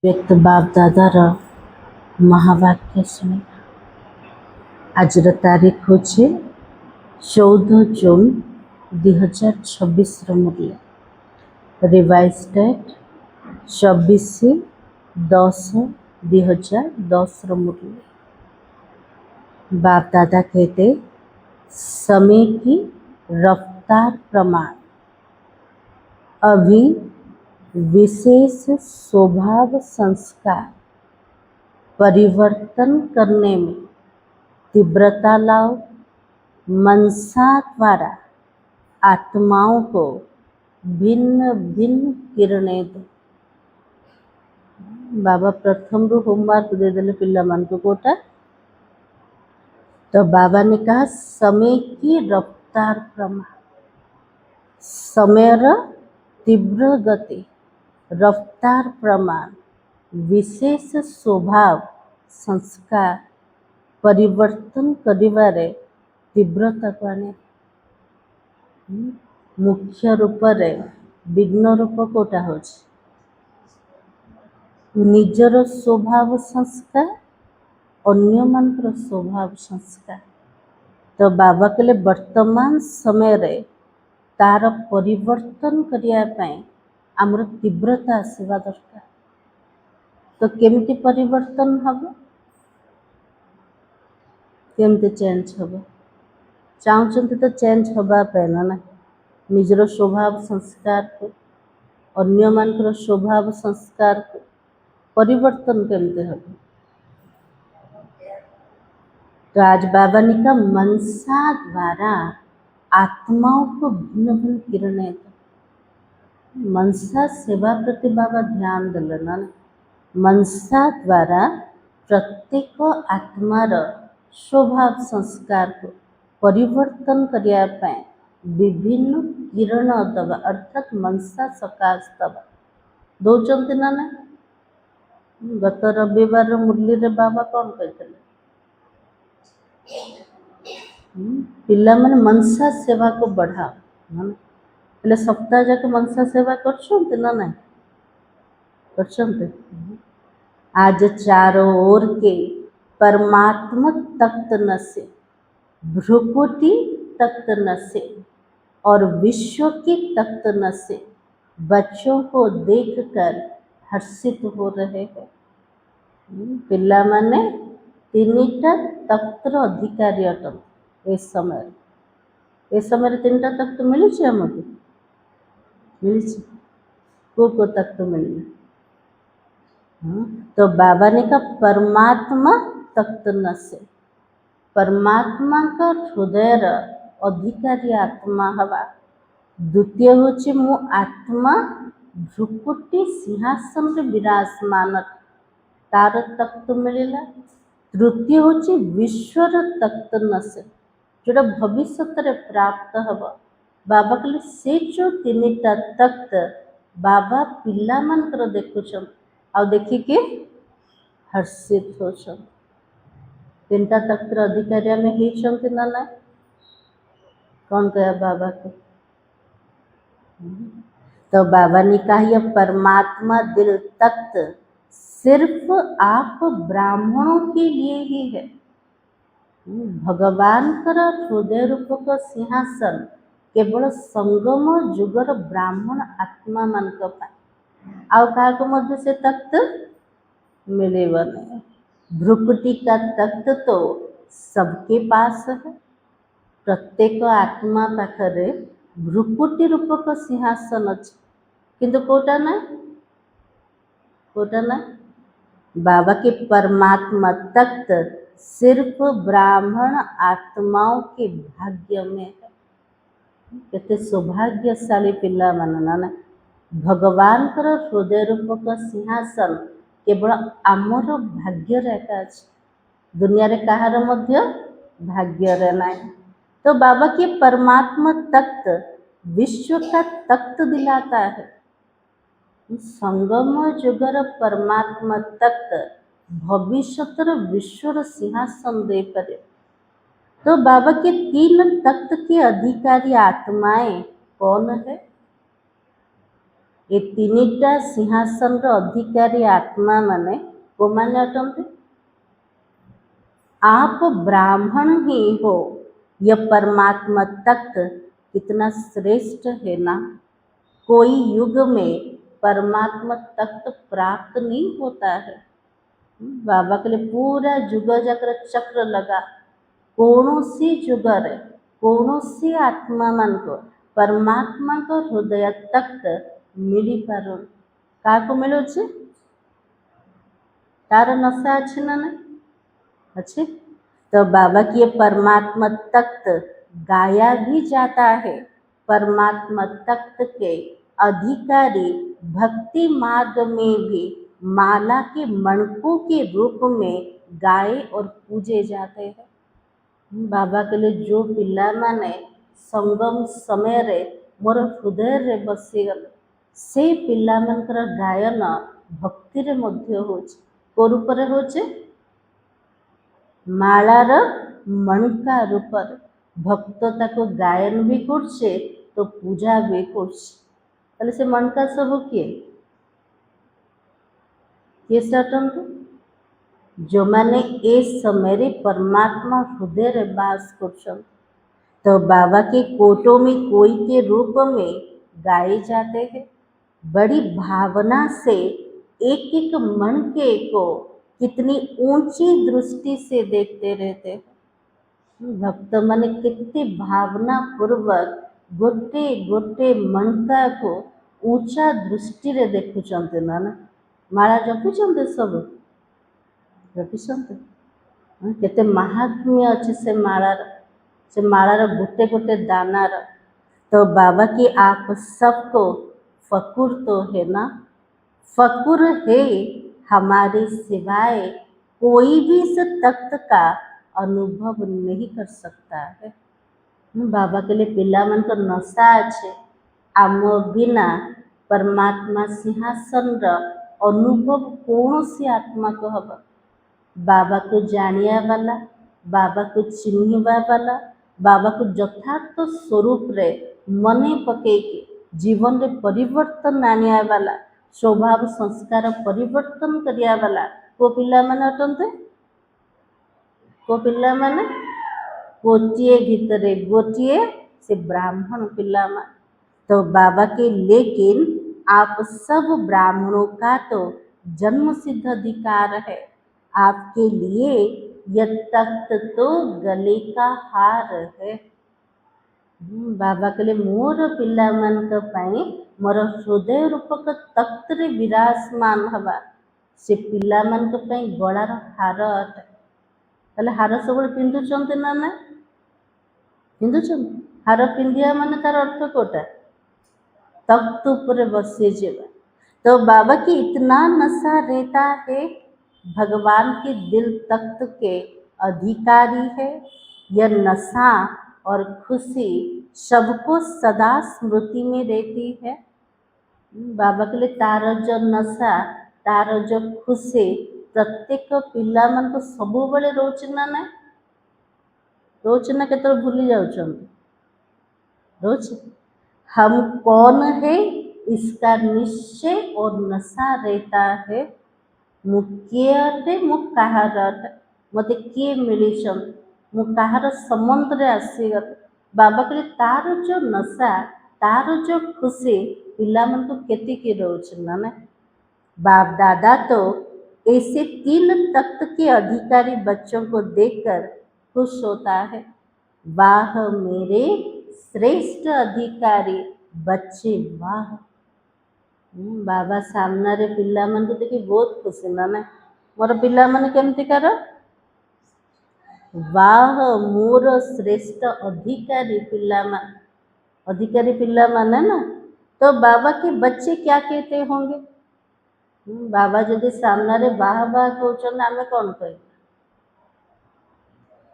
व्यक्त बाप दादार महावाक्य शुणी आज तारीख हूँ 14 जून 2026 मूल्य रिवाइज डेट 24/10/2010 मूल्य। बाप दादा कहते समय की रफ्तार प्रमाण अभी विशेष स्वभाव संस्कार परिवर्तन करने में तीव्रता लाओ। मनसा द्वारा आत्माओं को भिन्न भिन्न किरणें दो। बाबा प्रथम रू होमवर्क दे देले पिला मान को कोटा। तो बाबा ने कहा समय की रफ्तार प्रमाण समयर तीव्र गति रफ्तार प्रमाण विशेष स्वभाव संस्कार परिवर्तन करिबारे तीव्रता को आने मुख्य रूप रे विघ्न रूप कोटा हो निजर स्वभाव संस्कार अन्य मानकर स्वभाव संस्कार। तो बाबा कहले वर्तमान समय रे तार परिवर्तन करिया पई आमर तीव्रता आसवा दरकार। तो केमती परिवर्तन हबो केमती चेंज हबो चाहते तो चेंज हवा पे ना निजर स्वभाव संस्कार को अन्य मानकर स्वभाव संस्कार को परिवर्तन केमते हबो। तो आज बाबा ने कहा मनसा द्वारा आत्माओं को भिन्न भिन्न किरणें दो। मनसा सेवा प्रति बाबा ध्यान दिलना मनसा द्वारा प्रत्येक आत्मार स्वभाव संस्कार को परिवर्तन करिया पाए विभिन्न किरण दबा अर्थात मनसा सकाश दबा दौरान ना ना गत रविवार मुरली रे बाबा कौन कहते पिला माने मनसा सेवा को बढ़ाओ हेले सप्ताह जाक मनसा सेवा करछन्ते ना ना करछन्ते। आज चारों ओर के परमात्मा तख्त न से भ्रुकुटी तख्त न से और विश्व के तख्त न से बच्चों को देखकर हर्षित हो रहे हैं। पिला माने तीनटा तख्तर अधिकारी अटन ए समय तीनटा तख्त मिली हमको मिली को तख्त मिली। तो बाबा ने कहा परमात्मा तख्त न से परमात्मा का हृदयर अधिकारी आत्मा हवा। द्वितीय होची मु आत्मा भ्रुकुटी सिंहासन रे विराजमान तार तख्त मिलला। तृतीय होची विश्वर तख्त न से जोड़ा भविष्य रे प्राप्त हवा। बाबा कहले से जो तीनटा तख्त बाबा पिला मानकर देखुछन आ देखिके हर्षित होछन। तीनटा तख्तर अधिकारी में ही ना ना कौन कहा बाबा को। तो बाबा ने कहा यह परमात्मा दिल तख्त सिर्फ आप ब्राह्मणों के लिए ही है। भगवान कर हृदय रूप का सिंहासन केवल संगम जुगर ब्राह्मण आत्मा मान मध्य से तख्त मिले बने। भ्रुकुटी का तख्त तो सबके पास है। प्रत्येक आत्मा पाखरे भ्रुकुटी रूप का सिंहासन अच्छे किंतु कोटा ना बाबा के परमात्मा तख्त सिर्फ ब्राह्मण आत्माओं के भाग्य में है। कहते सौभाग्यशाली पिला मानना ना भगवान कर हृदय रूप का सिंहासन केवल आमर भाग्य रेखा दुनिया रे कहार मध्य भाग्य रे नहीं। तो बाबा के परमात्मा तख्त विश्व का तख्त दिलाता है। संगम जुगर परमात्मा तख्त भविष्य विश्वर सिंहासन दे परे। तो बाबा के तीन तख्त के अधिकारी आत्माएं कौन है। ए तीनिटा सिंहासन अधिकारी आत्मा माने को माने अटंती? आप ब्राह्मण ही हो। यह परमात्मा तत्व कितना श्रेष्ठ है ना। कोई युग में परमात्मा तत्व प्राप्त नहीं होता है। बाबा के लिए पूरा जुग जाकर चक्र लगा, कौनसी जुगरे कौनसी आत्मा मान को परमात्मा को हृदय तत्व मिली पार क्या मिलूँ तार नशा अच्छे ना नहीं अच्छे। तो बाबा की परमात्मा तत्व गाया भी जाता है। परमात्मा तत्व के अधिकारी भक्ति मार्ग में भी माला के मणकों के रूप में गाए और पूजे जाते हैं। बाबा के लिए जो पिला माने संगम समय रे मोर हृदय रे बसीगले से पिला मनकर गायन भक्ति रे मध्य होचे को रूप रे होचे मालार मणका रूप भक्त ताको गायन भी करछे तो पूजा भी करछे। ताले से मणका सब किए सटंतु जो माने ए समय रे परमात्मा हृदय रे वास करछन। तो बाबा के कोटों में कोई के रूप में गाए जाते हैं। बड़ी भावना से एक एक मणके को कितनी ऊंची दृष्टि से देखते रहते हैं। भक्त माने कितनी भावना पूर्वक गोटे गोटे मणका को ऊंचा दृष्टि रे देखुचंते ना माला जपुचंते सब जपिचंते केते महात्म्य अच्छे से मालार गोटे गोटे दानार। तो बाबा की आप सबको फकुर तो है ना। फकुर है हमारे सिवाय कोई भी इस तख्त का अनुभव नहीं कर सकता है। बाबा के लिए पिला मन को नशा अच्छे आम बिना परमात्मा सिंहासन अनुभव कौन सी आत्मा को हम बाबा को जानिया वाला बाबा को चिन्हवा वाला बाबा को यथार्थ स्वरूप रे मने पकेकी जीवन रे परिवर्तन आनिया वाला स्वभाव संस्कार परिवर्तन करिया वाला को पिला माने अटंते को पिला माने गोटिए भितरे गोटिए से ब्राह्मण पिला मान। तो बाबा के लेकिन आप सब ब्राह्मणों का तो जन्म सिद्ध अधिकार है। आपके लिए यह तख्त तो गले का हार है। बाबा के लिए मोर पिला मन मोर हृदय रूपक तख्त रे विराजमान हवा से पिला मन गलार हार अटे। ताले हार सब पिंधुचंते ना ना पिंधुचंते हार पिंधिया माने तार अर्थ कोटा तख्त ऊपर बसे जेवा। तो बाबा की इतना नशा रहता है। भगवान के दिल तख्त के अधिकारी है। यह नशा और खुशी सबको सदा स्मृति में रहती है। बाबा के लिए तार जो नशा तार जो खुशी प्रत्येक पिला मन को सब बड़े रोचना ना रोचना के तो भूली जाऊँ रोच हम कौन है इसका निश्चय और नशा रहता है। मुख्य अटे मु कहार अटे मत किए मिलीछन मु कहार संबंध रे आसीगत बाबा के तार जो नशा तार जो खुशी पिला मन को केती की रोचना ना। बाप दादा तो ऐसे 3 तख्त के अधिकारी बच्चों को देखकर खुश होता है। वाह मेरे श्रेष्ठ अधिकारी बच्चे वाह। बाबा सामने रे पिला मन को देखी बहुत खुशी ना मोर पिला मन केमती कर वाह मोर श्रेष्ठ अधिकारी पिला माने ना। तो बाबा के बच्चे क्या कहते होंगे। बाबा यदि सामने रे वाह वाह कहते आम कौन कह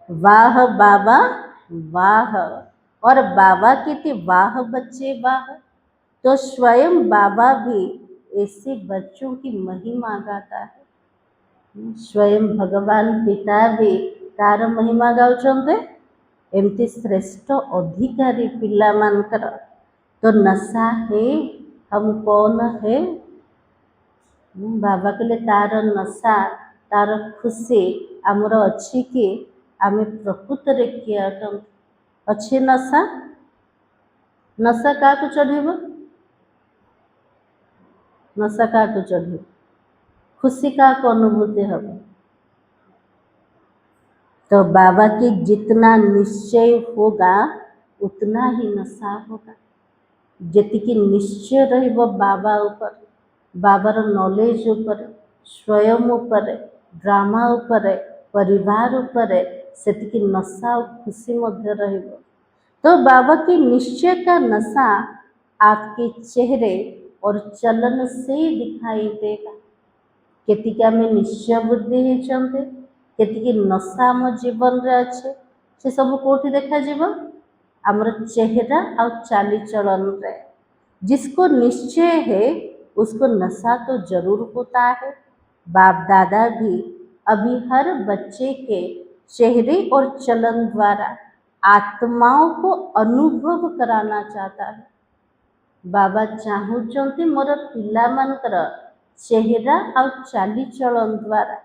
वाह बाबा वाह और बाबा कहते वाह बच्चे वाह। तो स्वयं बाबा भी ऐसे बच्चों की महिमा गाता है। स्वयं भगवान पिता भी तार महिमा गाउछन्ते एमती श्रेष्ठ अधिकारी पिला मानकर। तो नशा है हम कौन है। बाबा कहले तार नशा तार खुशी आमर अच्छी कि आम प्रकृत रे किए अटंत अच्छी नशा। नशा क्या चढ़ब, नशा क्या चढ़, खुशी क्या अनुभूति हम। तो बाबा की जितना निश्चय होगा उतना ही नशा होगा। जेतिकी निश्चय रहिबो बाबा ऊपर, बाबार नॉलेज ऊपर, स्वयं ऊपर, ड्रामा ऊपर, परिवार ऊपर, सेतिकी नशा और खुशी मध्य रहिबो। तो बाबा की निश्चय का नशा आपके चेहरे और चलन से ही दिखाई देगा। केतिका में निश्चय बुद्धि होइछन्ते, केतिकी नशा आम जीवन रे अच्छे, से सब कोठी देखा जीव आमर चेहरा और चाली चलन रे। जिसको निश्चय है उसको नशा तो जरूर होता है। बाप दादा भी अभी हर बच्चे के चेहरे और चलन द्वारा आत्माओं को अनुभव कराना चाहता है। बाबा चाहूचंती मोर पिला मानकर चेहरा और चाली चलन द्वारा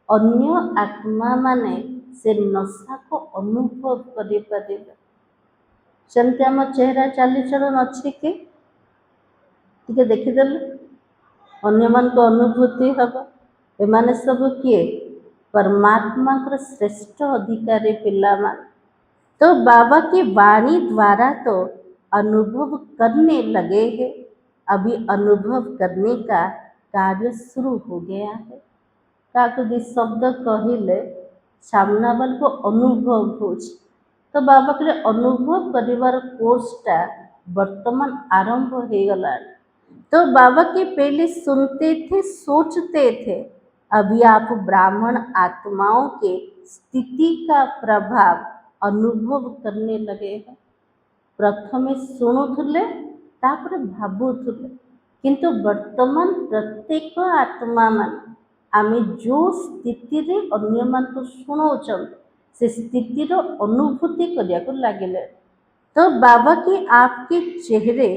अन्य आत्मा माने से नशा को अनुभव करि परिबे। सेमती आम चेहरा चाली चलन अच्छी कि टिके देखिदेले अन्य मान को अनुभूति हम। एमाने सब किए परमात्मा को श्रेष्ठ अधिकारी पिला मान। तो बाबा की वाणी द्वारा तो अनुभव करने लगे हैं। अभी अनुभव करने का कार्य शुरू हो गया है। काकि शब्द कहले सामना वाल को अनुभव हो। तो बाबा के अनुभव करिवार कोर्सटा वर्तमान आरंभ हो गला। तो बाबा के पहले सुनते थे, सोचते थे, अभी आप ब्राह्मण आत्माओं के स्थिति का प्रभाव अनुभव करने लगे हैं। प्रथमे शुणुले तापर भावुले, किंतु वर्तमान प्रत्येक आत्मा मान आमे जो स्थिति रे अन्य मान को शुणाउछन से स्थिति रो अनुभूति करिया को लागिले। तो बाबा की आपके चेहरे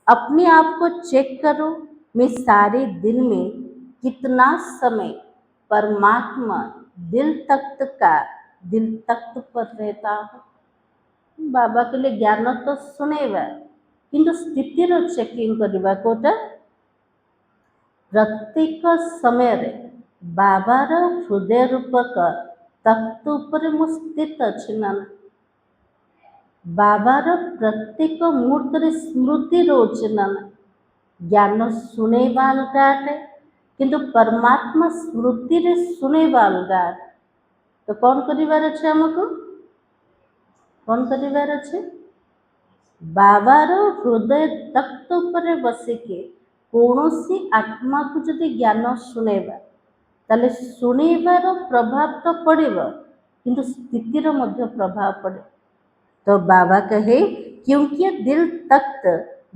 अपने आप को चेक करो। मैं सारे दिन में कितना समय परमात्मा दिल तख्त पर रहता हूँ। बाबा के लिए ज्ञान तो सुनेवा किंतु स्थिति रो चेकिंग करवा कोटा प्रत्येक समय रे बाबार हृदय रूपक तख्त उपर मु स्थित अछि ना। बाबार प्रत्येक मुहूर्त रे स्मृति रोचे ना। ज्ञान सुनेवा अलगा अटे किंतु परमात्मा स्मृति रे सुनेवा अलगा। तो कौन करिवार अच्छे हमको, कौन करिवार अच्छे बाबार हृदय तख्त उपर बसिके कौनसी आत्मा को जदि ज्ञान सुनेबा ताले सुनेबार प्रभाव तो पड़ेगा किंतु स्थितिर मध्य प्रभाव पड़े। तो बाबा कहे क्योंकि दिल तख्त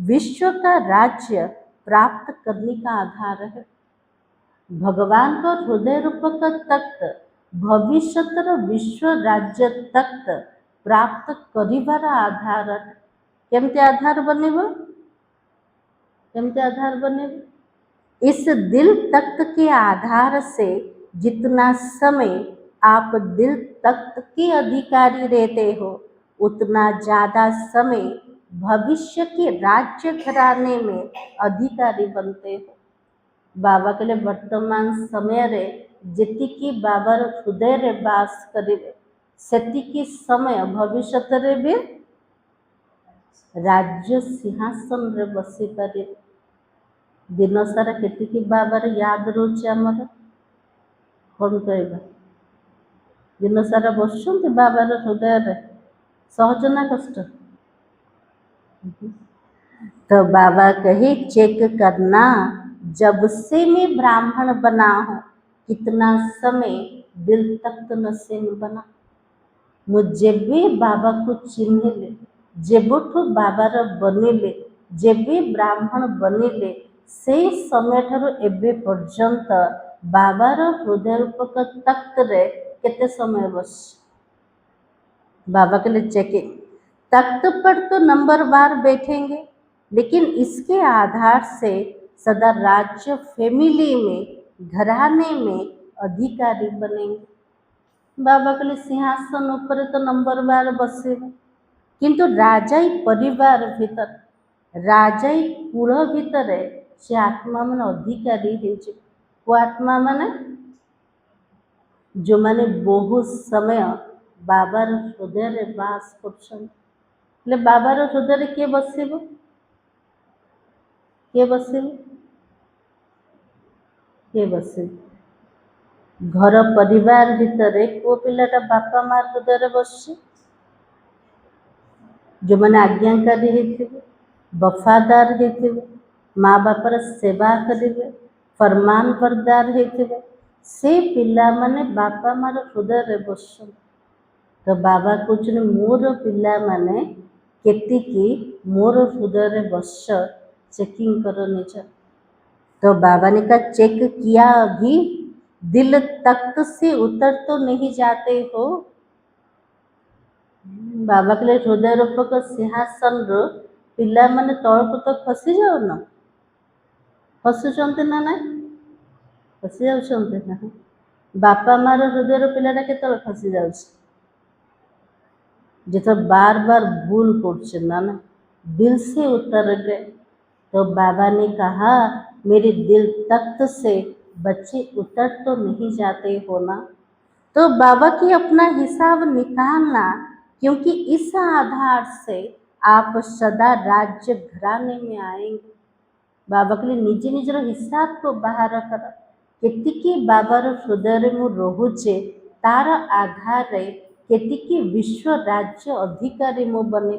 विश्व का राज्य प्राप्त करने का आधार है। भगवान का हृदय रूपक तख्त भविष्य विश्व राज्य तख्त प्राप्त करिवार आधार है। केमते आधार बनेबो, केमते आधार बनेबो। इस दिल तख्त के आधार से जितना समय आप दिल तख्त के अधिकारी रहते हो उतना ज़्यादा समय भविष्य के राज्य घराने में अधिकारी बनते हो। बाबा के लिए वर्तमान समय रे जेतिकी बाबार हृदय रे बास करिवे सेतिकी समय भविष्य रे भी राज्य सिंहासन रे बसी पारिबे। दिन सारा केतिकी बाबार याद रोचे आमर कौन कहबा। दिन सारा बसुंत बाबार हृदय रे सहज ना कष्ट। तो बाबा कहे चेक करना जब से मैं ब्राह्मण बना हूँ कितना समय दिल तख्त नशे में बना। मुझे भी बाबा को चिन्हले जेबठू बाबार बनिले जेबे ब्राह्मण बनिले से समय ठारू एबे पर्यंत बाबार हृदय रूपक तख्त रे केते समय बस। बाबा के लिए चेकिंग तख्त पर तो नंबर बार बैठेंगे लेकिन इसके आधार से सदा राज्य फैमिली में घराने में अधिकारी बनेंगे। बाबा कहले सिंहासन ऊपर तो नंबर 12 बसेबे, किंतु राजाई परिवार भीतर राजाई कूल भितर से आत्मा मान अधिकारी हो। वो आत्मा माने जो माने बहुत समय बाबार हृदय बास कर बाबार हृदय किए बसब किए बसब किए बसब घर परिवार भितर को पिलाटा बापा मार हृदय बस जो मैंने आज्ञाकारी होते वफादार होते माँ बापर सेवा करेंगे फरमान बरदार होते से पिला माने बापा मार हृदय बस। तो बाबा कहते मोर पिला माने केतिकी मोर हृदय बस चेकिंग कर निज। तो बाबा ने कहा चेक किया अभी दिल तख्त से उतर तो नहीं जाते हो। बाबा कहले हृदय रूपक सिंहासन पिला माने तलक तो खसी जाओ ना खसुंट ना ना खसी जा बापा मार हृदय पिलाटा के खसी जा जो बार बार भूल कर ना दिल से उतर गए। तो बाबा ने कहा मेरे दिल तख्त से बच्चे उतर तो नहीं जाते हो ना। तो बाबा की अपना हिसाब निकालना, क्योंकि इस आधार से आप सदा राज्य घराने में आएंगे। बाबा के लिए निजे निजर हिसाब को बाहर कर केतिकी बाबार हृदय मु रोचे तार आधार केतिकी विश्व राज्य अधिकारी मु बने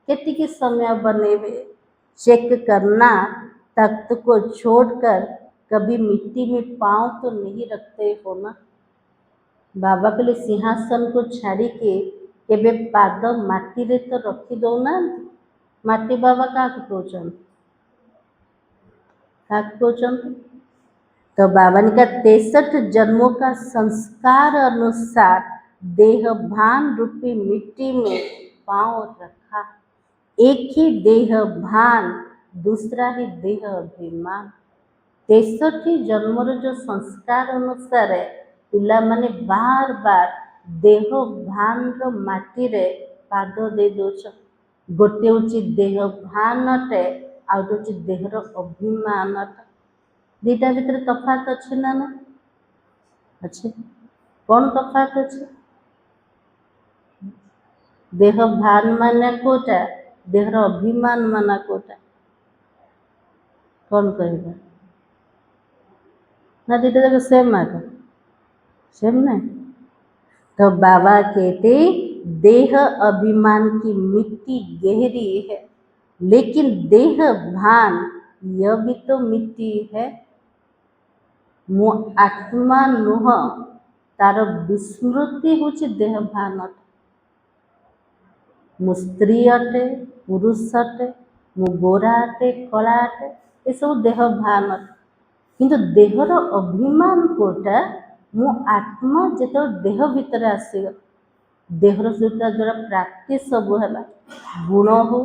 केतिकी समय बनेबे चेक करना। तख्त को छोड़कर कभी मिट्टी में पांव तो नहीं रखते हो ना। बाबा के लिए सिंहासन को छाड़ी के केबे पाद माटी रे तो रखी दौना। माटी बाबा क्या कहते तो बाबा ने कहा 63 जन्मों का संस्कार अनुसार देह भान रूपी मिट्टी में पांव रखा। एक ही देह भान दूसरा ही देह अभिमान। 63 जन्मर जो संस्कार अनुसार पिला माने बार बार देह भान माटी रे पाद दे दौच। गोटे हूँ देह भानटे आउ हूँ देहर अभिमान। दीटा भितर तफात अच्छे ना ना अच्छे कौन तफात अच्छे देह भान माने कोटा देहर अभिमान माना कोटा कौन कहेगा ना दीटा जगह सेम आगा सेम नहीं। तो बाबा कहते देह अभिमान की मिट्टी गहरी है, लेकिन देह भान यह भी तो मिट्टी है। मो आत्मा नुह तार विस्मृति हूँ देह भान अटे। मु स्त्री अटे पुरुष अटे मु गोरा अटे कला अटे ये सब देह भान अटे, किंतु देहर अभिमान कोटा मु आत्मा जो देह भितर आसग देहर सहित जो प्राप्ति सब है गुण हो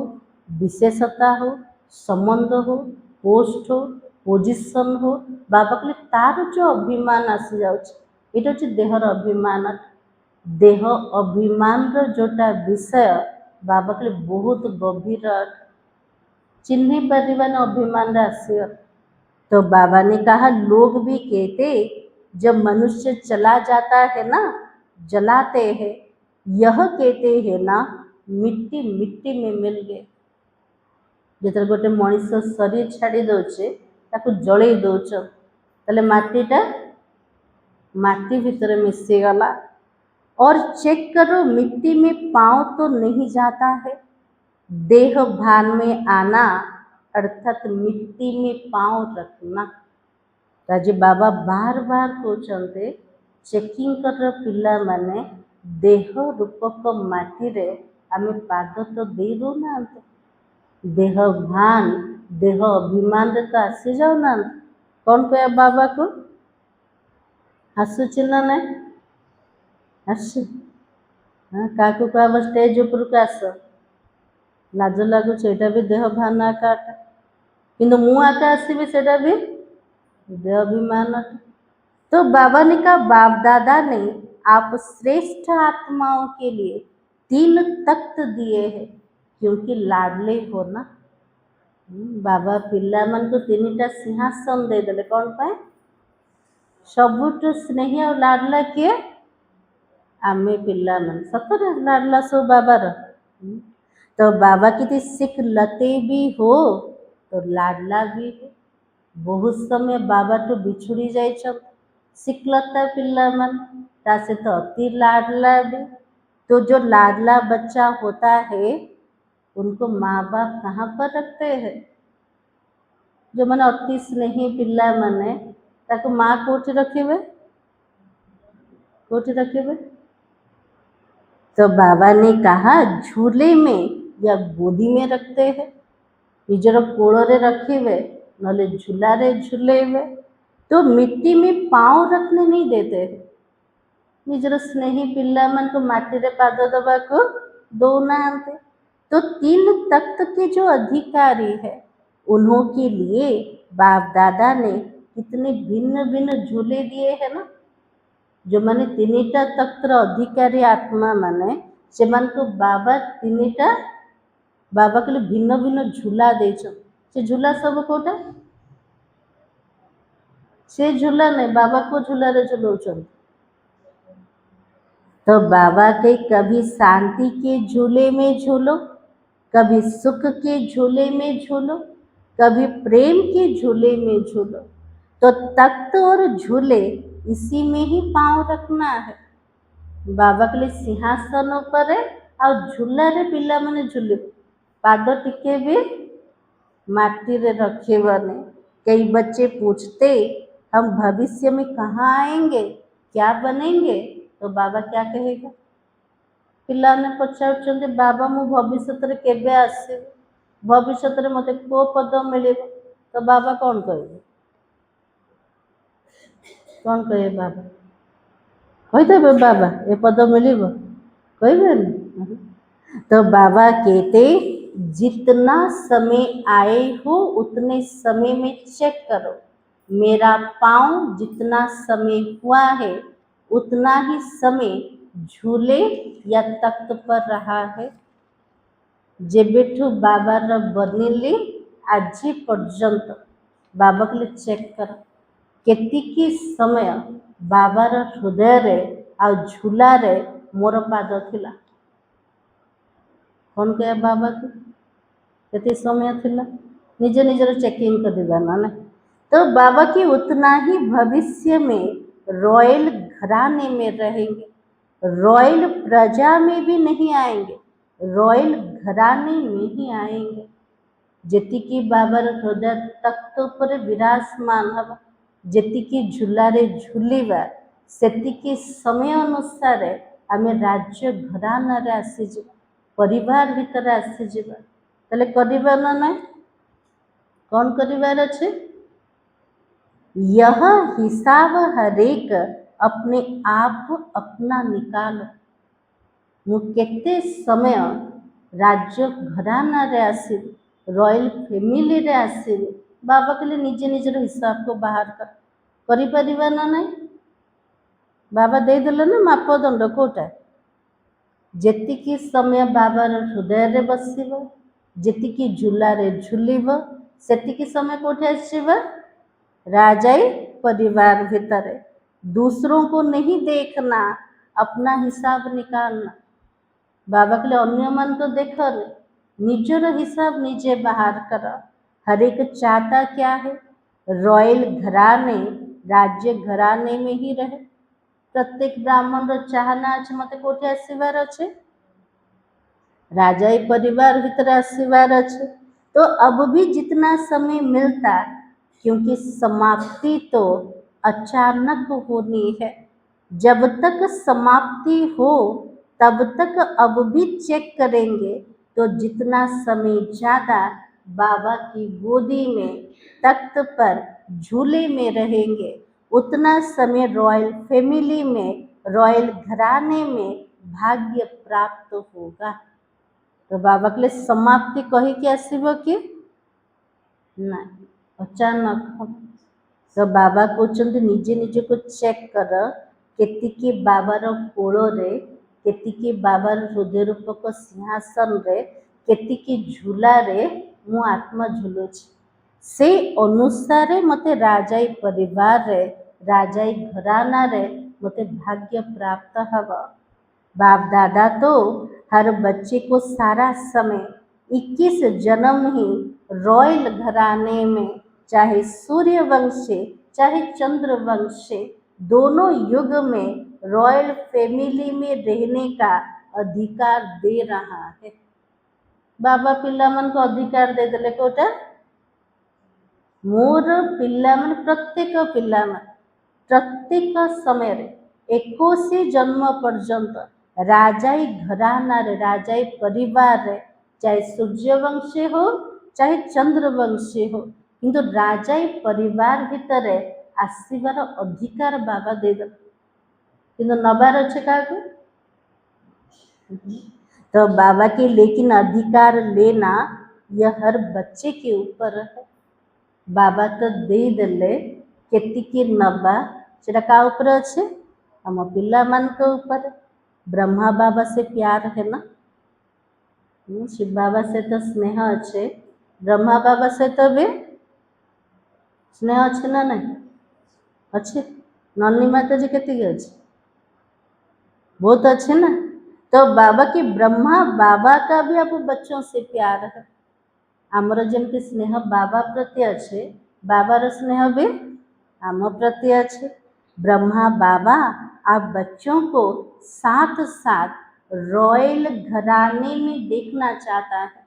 विशेषता हो संबंध हो पोस्ट हो पोजिशन हो बाबा कहले तार जो अभिमान आसी जाटा हूँ देहर अभिमान। देह अभिमान जोटा विषय बाबा कहले बहुत गभीर चिन्ह पार अभिमान आस। तो बाबा ने कहा लोग भी कहते जब मनुष्य चला जाता है ना जलाते हैं, यह कहते हैं ना मिट्टी मिट्टी में मिल गए। जो गोटे मनीष शरीर छाड़ी दौचे ताको जलई दौच ताले माटीटा माटी भीतर मिशीगला। और चेक करो मिट्टी में पाँव तो नहीं जाता है। देह भान में आना अर्थात मिट्टी में पाँव रखना। राजे बाबा बार बार कहते चेकिंग कर पिला माने देह रूपक माटी रे आमे पाद तो दे दो ना देह भान देह अभिमान रे तो आसी जाओ ना। कौन कह बाबा को हसुच ना ना आस क्या स्टेज ऊपर को आस लाज लगुच भी देह भान काटा किंतु मु आके आसबि सेटा भी हृदय अभिमान। तो बाबा ने कहा बाप दादा ने आप श्रेष्ठ आत्माओं के लिए 3 तख्त दिए हैं क्योंकि लाडले हो ना। बाबा पिला मन को 3टा सिंहासन दे देले कौन पाए? सबुठ स्नेही और लाडला किए आमे पिला मन सतरे लाडला सो बाबार। तो बाबा की सिख लते भी हो तो लाडला भी हो। बहुत समय बाबा तो बिछुड़ी जाए शिखलता पिला मन तासे तो अति लाडला भी। तो जो लाडला बच्चा होता है उनको माँ बाप कहाँ पर रखते हैं? जो मैंने अति स्नेही पिला मैंने ताको माँ कोठी रखे कोठी। तो बाबा ने कहा झूले में या गोदी में रखते हैं, निजर कोड़े रखे नले झूलारे झूले। तो मिट्टी में पाँव रखने नहीं देते हैं। निजर स्नेही पिला मन को माटी रे पाद दबा को दौना। तो 3 तख्त के जो अधिकारी है उन्हों के लिए बाप दादा ने कितने भिन्न भिन्न झूले दिए हैं ना। जो मैंने 3टा तख्तर अधिकारी आत्मा माने से मन को बाबा 3टा बाबा के लिए भिन्न भिन्न झूला दे से झूला सब कोटा से झूला नहीं बाबा को झूला रे झूलो। तो बाबा के कभी शांति के झूले में झूलो, कभी सुख के झूले में झूलो, कभी प्रेम के झूले में झूलो। तो तख्त और झूले इसी में ही पाँव रखना है। बाबा के लिए सिंहासन पर है और झूला रे पिला मैंने झूले पाद टिके भी माटी रे रखे बने। कई बच्चे पूछते हम भविष्य में कहाँ आएंगे, क्या बनेंगे? तो बाबा क्या कहेगा? पिला ने पचार बाबा मु भविष्य केबे आसे भविष्य मते को पद मिले? तो बाबा कौन कहे? कौन कहे बाबा? कहीदेवे बाबा ए पद मिल कहे। तो बाबा कहते जितना समय आए हो उतने समय में चेक करो। मेरा पाँव जितना समय हुआ है उतना ही समय झूले या तख्त पर रहा है। जेबेठू बाबा बनिली आज पर्यंत बाबा के लिए चेक कर केतिकी समय बाबार हृदय रे आ झूला रे मोर पाद थिला। कौन कहे बाबा को केते समय थिला? निजे निजर चेकिंग कर देना ना। तो बाबा की उतना ही भविष्य में रॉयल घराने में रहेंगे, रॉयल प्रजा में भी नहीं आएंगे, रॉयल घराने में ही आएंगे। जेतिकी बाबार हृदय तख्त पर विराजमान हवा, जेतिकी झूलारे झूलिबा सेतिकी समय अनुसार आमे राज्य घराना रे आसी परिवार भीतर आसी जावा। ताले करिबार ना कौन करिबार अच्छे? यह हिसाब हरेक अपने आप अपना निकालो। मु केते समय राज्य घराना रे आसी रॉयल फैमिली रे आसी बाबा के लिए निजे निजर हिसाब को बाहर करी परिबा ना नहीं? बाबा दे देले ना मापदंड कोटा जेतिकी समय बाबार हृदय रे बसिबो, जेतिकी झूला रे झूलिबो सेतिकी समय कोठे आसीबा राजाई परिवार भीतर। दूसरों को नहीं देखना, अपना हिसाब निकालना। बाबा के लिए अन्य मन तो देख निजर हिसाब निजे बाहर कर। हर एक चाहता क्या है? रॉयल घराने राज्य घराने में ही रहे। प्रत्येक ब्राह्मण रो चाहना अच्छे मते कोठे आसीबार अच्छे राजाई परिवार भीतर आसीबार अच्छे। तो अब भी जितना समय मिलता क्योंकि समाप्ति तो अचानक होनी है। जब तक समाप्ति हो तब तक अब भी चेक करेंगे तो जितना समय ज़्यादा बाबा की गोदी में तख्त पर झूले में रहेंगे उतना समय रॉयल फैमिली में रॉयल घराने में भाग्य प्राप्त होगा। तो बाबा के लिए समाप्ति कही के आसीबो कि ना अचानक हम तो बाबा कहते निजे निजे को चेक कर केतिकी बाबार कोଳରେ केतिकी बाबार हृदय रूपक सिंहासन रे केतिकी झूलारे मु आत्मा झुलुछि से अनुसार मते राजाई परिवार रे राजाई घराना रे मते भाग्य प्राप्त हवा। बाप दादा तो हर बच्चे को सारा समय 21 जन्म ही रॉयल घराने में चाहे सूर्य वंशी चाहे चंद्र वंशी दोनों युग में रॉयल फैमिली में रहने का अधिकार दे रहा है। बाबा पिला मन को अधिकार दे देले कोटा मोर पिला मन प्रत्येक पिला मन प्रत्येक समय रे 21 जन्म पर्यंत राजाई घराना रे राजाई परिवार रे चाहे सूर्यवंशी हो चाहे चंद्रवंशी हो किंतु राजाई परिवार भितर आसबार अधिकार बाबा देदेले किंतु नबार अच्छे क्या तो बाबा के लेकिन अधिकार लेना यह हर बच्चे के ऊपर है। बाबा तो दे देले केतिकी नबा सेटा का ऊपर अच्छे हम पिला मन के ऊपर ब्रह्मा बाबा से प्यार है ना शिव बाबा से तो स्नेह अच्छे ब्रह्मा बाबा से तो भी स्नेह अच्छे ना नहीं अच्छे नन्नी माता जी केतिकी अच्छे बहुत अच्छे ना तो बाबा की ब्रह्मा बाबा का भी अब बच्चों से प्यार है आमर जमती स्नेह बाबा प्रति अच्छे बाबार स्नेह भी आम प्रति अच्छे ब्रह्मा बाबा आप बच्चों को साथ साथ रॉयल घराने में देखना चाहता है।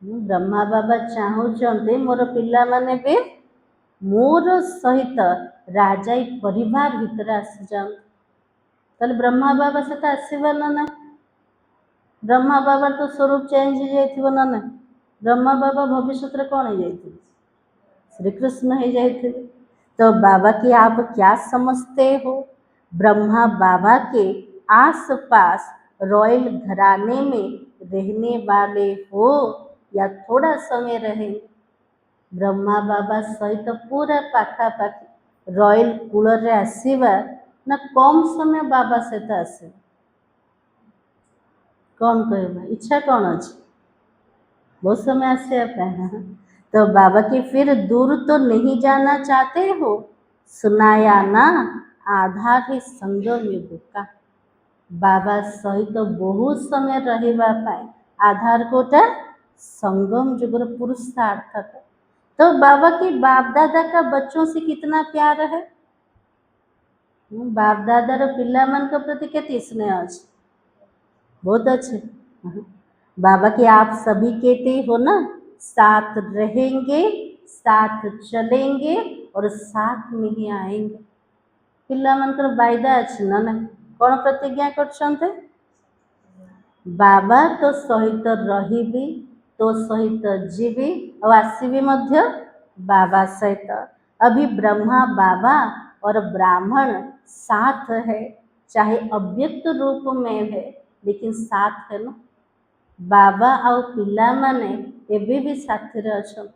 ब्रह्मा बाबा चाहते मोर पिला माने भी मोर सहित राजाई परिवार भितर आसी जाओ ताले ब्रह्मा बाबा से तो आसबार ना ना ब्रह्मा बाबा तो स्वरूप चेंज हो जाइथिबो ना ना ब्रह्मा बाबा भविष्य कौन हो जाइथिबे श्री कृष्ण हो जाइथिबे तो बाबा की आप क्या समझते हो ब्रह्मा बाबा के आस पास रॉयल घराने में रहने वाले हो या थोड़ा समय रहेंगे ब्रह्मा बाबा सहित पूरा पाखापाखि रॉयल कूल रे आसीबा ना कम समय बाबा सहित आसे कौन कहबा इच्छा कौन अच्छे बहुत समय आसे तो बाबा की फिर दूर तो नहीं जाना चाहते हो सुनाया ना आधार ही संगम युग का बाबा सहित तो बहुत समय रहिबा पाए आधार कोटा संगम युगर पुरुषार्थ तो बाबा की बाप दादा का बच्चों से कितना प्यार है बाप दादार पिला मन के प्रति केती स्नेह अच्छे बहुत अच्छे बाबा के आप सभी कहते हो ना साथ रहेंगे साथ चलेंगे और साथ में ही आएंगे पिला मनकर वायदा अच्छे ना कौन प्रतिज्ञा करछन्ते बाबा तो सहित रहिबी तो सहित जीवी और आसबी मध्य बाबा सहित अभी ब्रह्मा बाबा और ब्राह्मण साथ है चाहे अव्यक्त रूप में है लेकिन साथ है ना बाबा आउ पिला माने एबे भी साथी रे अछन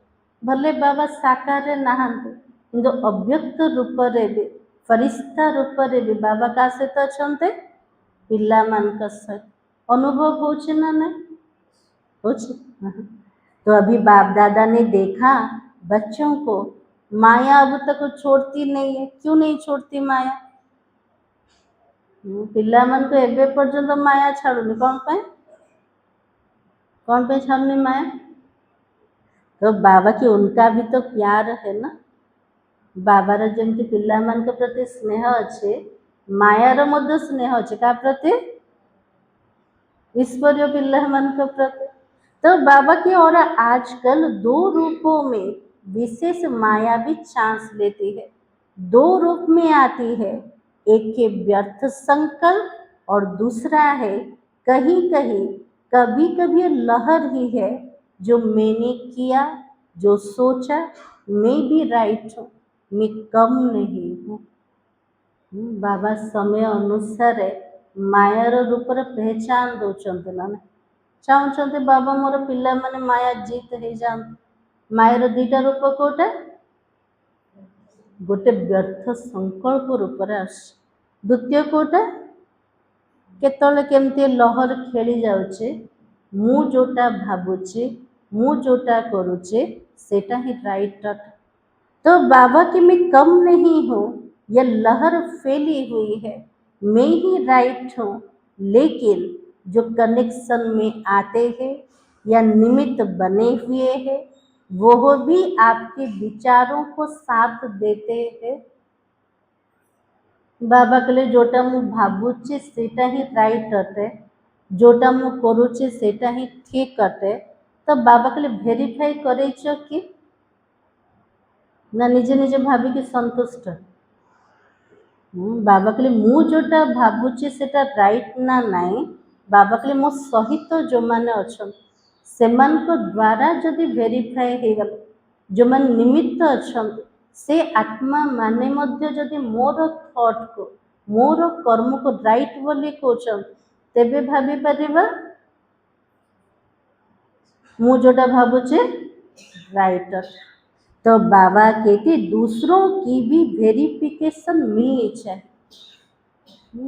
भले बाबा साकार रे नहांते किंतु अव्यक्त रूप रे भी फरिश्ता रूप रे भी बाबा का सहित अछन्ते पिला मान का सहित अनुभव होचे ना नहीं होचे तो अभी बाप दादा ने देखा बच्चों को माया अब तक छोड़ती नहीं है क्यों नहीं छोड़ती माया पिला मन को एबे पर्यंत माया छाड़ुनी कौन पे छाड़नी माया तो बाबा की उनका भी तो प्यार है ना बाबार जमती पिला मन के प्रति स्नेह अच्छे मायार मध्य स्नेह अच्छे का प्रति ईश्वरीय पिला मन के प्रति तो बाबा की और आजकल 2 रूपों में विशेष माया भी चांस लेती है 2 रूप में आती है एक के व्यर्थ संकल्प और दूसरा है कहीं कहीं कभी कभी लहर ही है जो मैंने किया जो सोचा मैं भी राइट हूँ मैं कम नहीं हूँ बाबा समय अनुसार मायार रूप पहचान दौरान ना चाहते बाबा मोर पिला माने माया जीत हो जाते मायर दुईटा रूप कोटा गोटे व्यर्थ संकल्प रूप द्वितीय कोटा केतले केमती लहर खेली जाउचे मु जोटा भावुचे मु जोटा करुचे सेटा ही राइट। तो बाबा की मैं कम नहीं हूँ, यह लहर फैली हुई है, मैं ही राइट हूँ, लेकिन जो कनेक्शन में आते हैं या निमित्त बने हुए हैं वो भी आपके विचारों को साथ देते हैं। बाबा कहले जोटा मु भावुचे सेटा ही राइट अटे, जोटा मु करुचे सेटा ही ठीक अटे। तो बाबा कहले भेरीफाई करेछ कि ना निजे निजे भाविकी संतुष्ट। बाबा कहले मु जोटा भावुचे सेटा राइट ना नाई, बाबा कहले मो सहित जो माने अछन सेमानक द्वारा जदि भेरीफाई हे गला जो मान निमित्त अछन से आत्मा माने मध्य जदि मोर थॉट को मोर कर्म को राइट बोली कहछन तेबे भाभी परिबा मु जोटा भावुचे राइट। तो बाबा कहते दूसरों की भी वेरिफिकेशन मिलनी चाहिए।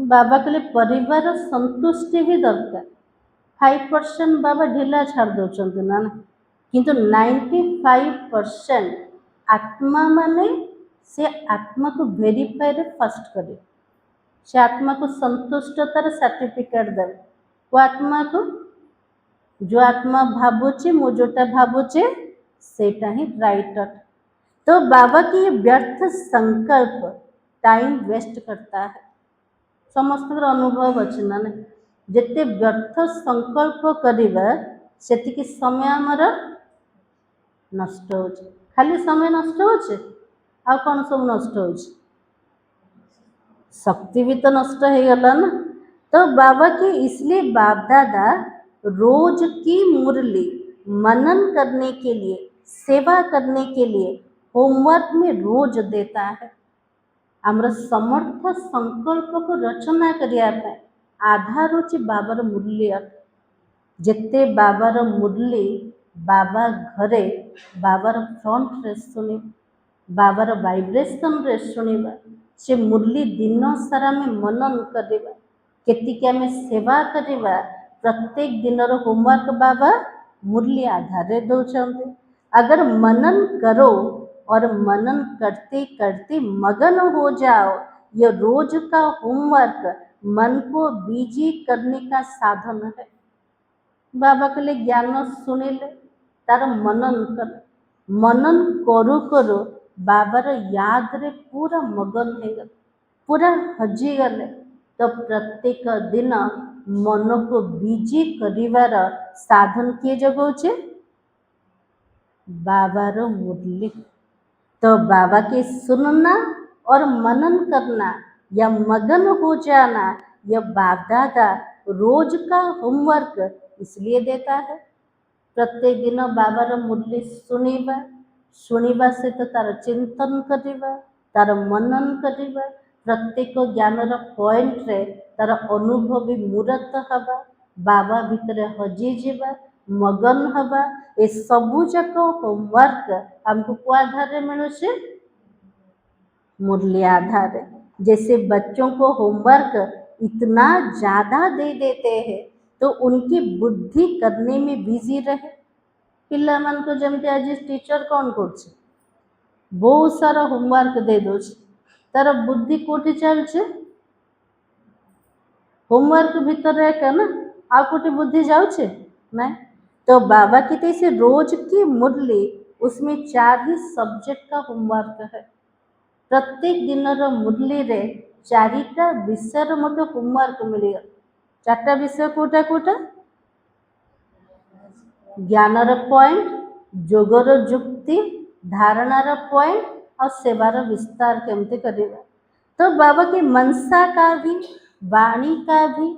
बाबा कहले परिवार संतुष्टि भी दरकार। 5% बाबा ढिला छाड़ दौरान ना किंतु 95% आत्मा माने से आत्मा को वेरीफाई रे फर्स्ट करे, से आत्मा को संतुष्टतार सर्टिफिकेट दे वो आत्मा को जो आत्मा भावुचे मु जोटा भावुचे सेटा ही राइट। तो बाबा की व्यर्थ संकल्प टाइम वेस्ट करता है। समस्त अनुभव अच्छे ना जिते व्यर्थ संकल्प करिबा सेतिकी समय आमर नष्ट हो खाली समय नष्ट होचे आ कौन सब नष्ट हो शक्ति भी तो नष्ट हो गला ना। तो बाबा की इसलिए बाप दादा रोज की मुरली मनन करने के लिए सेवा करने के लिए होमवर्क में रोज देता है। आमर समर्थ संकल्प को रचना करने आधार होची बाबार मुरली। जिते बाबार मुरली बाबा घरे बाबार फ्रंट रे सुनी बाबार वाइब्रेशन रे सुनिबा से मुरली दिन सारा में मनन करवा केतिक आम सेवा करवा प्रत्येक दिन होमवर्क बाबा मुरली आधार दौरान। अगर मनन करो और मनन करते करते मगन हो जाओ, ये रोज का होमवर्क मन को बिजी करने का साधन है। बाबा के लिए ज्ञान सुनिले तार मनन कर मनन करू करू बाबार याद रे पूरा मगन हो गल पूरा हजी गले। तो प्रत्येक दिन मन को बिजी करिवार साधन किए जगौचे बाबार मुरली। तो बाबा के सुनना और मनन करना या मगन हो जाना यह बाप दादा रोज का होमवर्क इसलिए देता है। प्रत्येक दिन बाबार मुरली सुनिबा से तो तार चिंतन करिबा तार मनन करिबा प्रत्येक ज्ञानर पॉइंट रे तार अनुभवी मूर्त हवा बाबा भितर हजी जीवा मगन हवा ए सबू जाक होमवर्क हमको को आधार मिलू मुरली आधार। जैसे बच्चों को होमवर्क इतना ज़्यादा दे देते हैं तो उनकी बुद्धि करने में बिजी रहे। पिला मन को जमते आज टीचर कौन कर बहुत सारा होमवर्क दे दो तार बुद्धि कोटि चलছে होमवर्क भीतर रह ना आ कोटि बुद्धि जाऊे नहीं। तो बाबा की से रोज की मुरली उसमें 4 ही सब्जेक्ट का होमवर्क है। प्रत्येक दिन मुरली रे 4टा विषय मत होमवर्क मिलेगा। 4टा विषय कोटा कोटा ज्ञानर पॉइंट जोगर जुक्ति धारणार पॉइंट और सेवार विस्तार केमती करेगा। तो बाबा की मनसा का भी वाणी का भी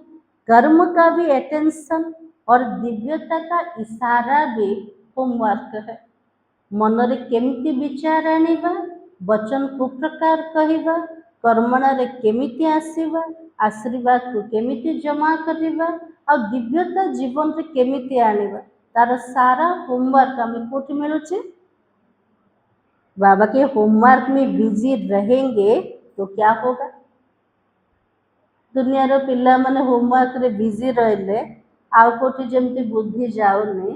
कर्म का भी अटेंशन और दिव्यता का इशारा भी होमवर्क है। मनरे केमिति विचार आनिबा वचन को प्रकार कहवा कर्मणारे केमिति आसीबा आशीर्वाद को केमिति जमा करवा और दिव्यता जीवन रे केमिति आनिबा तार सारा होमवर्क आम कोठी मिलुचे बाबा के होमवर्क में बिजी रहेंगे तो क्या होगा? दुनियार पिलामाने होमवर्क रे बिजी रहिले आउ कोठी जेमती बुद्धि जाउनी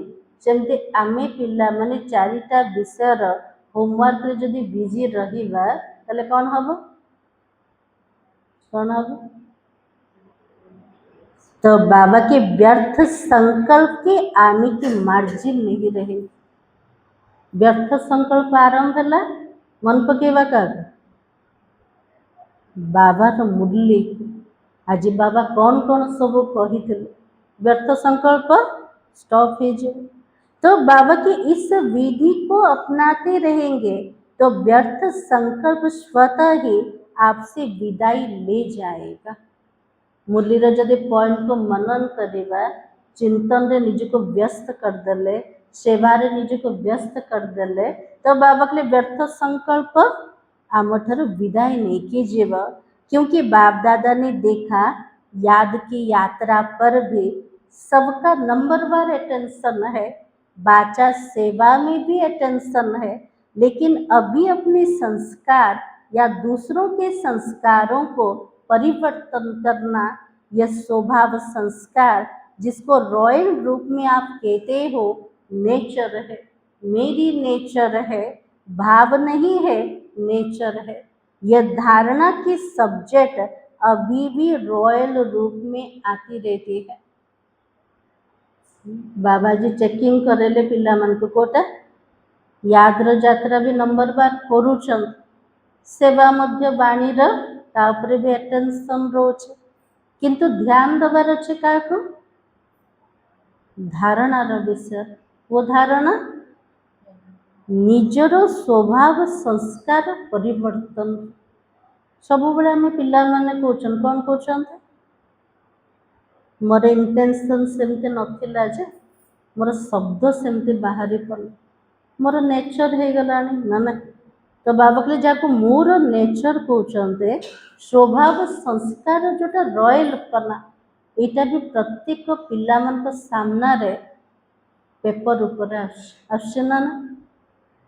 सेमती आमे पिलामाने चारिटा विषयर होमवर्क रे जदि बिजी रहिबा ताले कौन हबो? कौन हबो? तो बाबा के व्यर्थ संकल्प के आने की मार्जिन नहीं रहेगी। व्यर्थ संकल्प आरंभ है मन पकेवा का बाबार मुरली आज बाबा कौन कौन सब कही व्यर्थ संकल्प स्टॉप हो जाए। तो बाबा की इस विधि को अपनाते रहेंगे तो व्यर्थ संकल्प स्वतः ही आपसे विदाई ले जाएगा। मुरलीर जदि पॉइंट को मनन करवा चिंतन रे निज को व्यस्त करदेले सेवारे निज को व्यस्त करदेले तो बाबा के लिए व्यर्थ संकल्प आम ठार विदाई नहीं कीजिए। क्योंकि बाप दादा ने देखा याद की यात्रा पर भी सबका नंबर 1 अटेंशन है, बाचा सेवा में भी अटेंशन है, लेकिन अभी अपने संस्कार या दूसरों के संस्कारों को परिवर्तन करना यह स्वभाव संस्कार जिसको रॉयल रूप में आप कहते हो नेचर है, मेरी नेचर है, भाव नहीं है, नेचर है। यह धारणा की सब्जेक्ट अभी भी रॉयल रूप में आती रहती है। बाबाजी चेकिंग करेले पिला मन को कोटा याद्र यात्रा भी नंबर 12 करूछन सेवा मध्य बाणीर तापरे भी अटेंशन रोचे किंतु ध्यान दबार अच्छे का धारणार विषय वो धारणा निजर स्वभाव संस्कार परिवर्तन सब बेले आम पिला माने कहउछन कौन कहउछन मोर इंटेंशन सेमती नथिला जे मोर शब्द सेमती बाहरी पड़े मोर नेचर हो गलानी ना ना। तो बाबा कहले जाको मोर नेचर कहते स्वभाव संस्कार जोटा रॉयल पना यहाँ भी प्रत्येक पिला मन सामना रे पेपर ऊपर आसना ना।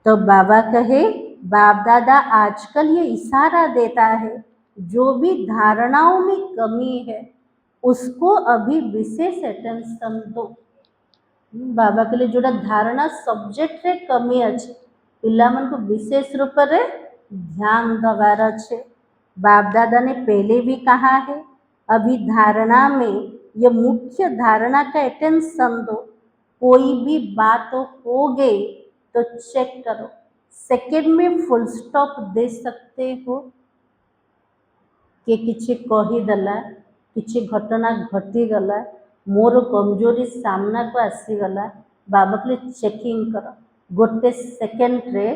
तो बाबा कहे बाप दादा आजकल ये इशारा देता है जो भी धारणाओं में कमी है उसको अभी विशेष अटेंशन दो। बाबा के लिए जोड़ा धारणा सब्जेक्ट रे कमी अच्छे पिला मन को विशेष रूप से ध्यान दबार अच्छे। बाप दादा ने पहले भी कहा है अभी धारणा में ये मुख्य धारणा का अटेंशन दो। कोई भी बात हो गई तो चेक करो, सेकेंड में फुल स्टॉप दे सकते हो कि किसी कहीदेला किसी घटना घटीगला मोर कमजोरी सामना को आसीगला बाबा के लिए चेकिंग कर गोटे सेकेंड रे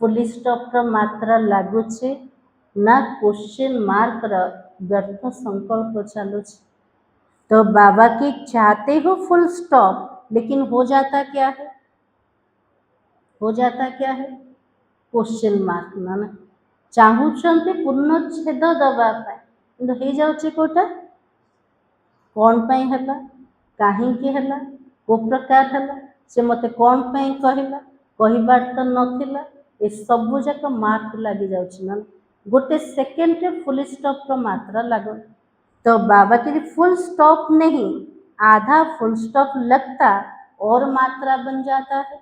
फुल स्टॉप मात्रा लगुचे ना क्वेश्चन मार्क व्यर्थ संकल्प चलुच। तो बाबा की चाहते हो फुल स्टॉप लेकिन हो जाता क्या है, हो जाता क्या है क्वेश्चन मार्क ना ना चाहूँगी पूर्णच्छेद दवापाई हो जाऊे कोटा कौन पाई है कहीं है को प्रकार है से मत कौन पाई कहला कहबार तो नथिला ए सबू जाक मार्क लगी जाऊँ गोटे सेकेंड रे फुल स्टॉप मात्रा लगन। तो बाबा के लिए फुल स्टॉप नहीं आधा फुल स्टॉप लगता और मात्रा बन जाता है,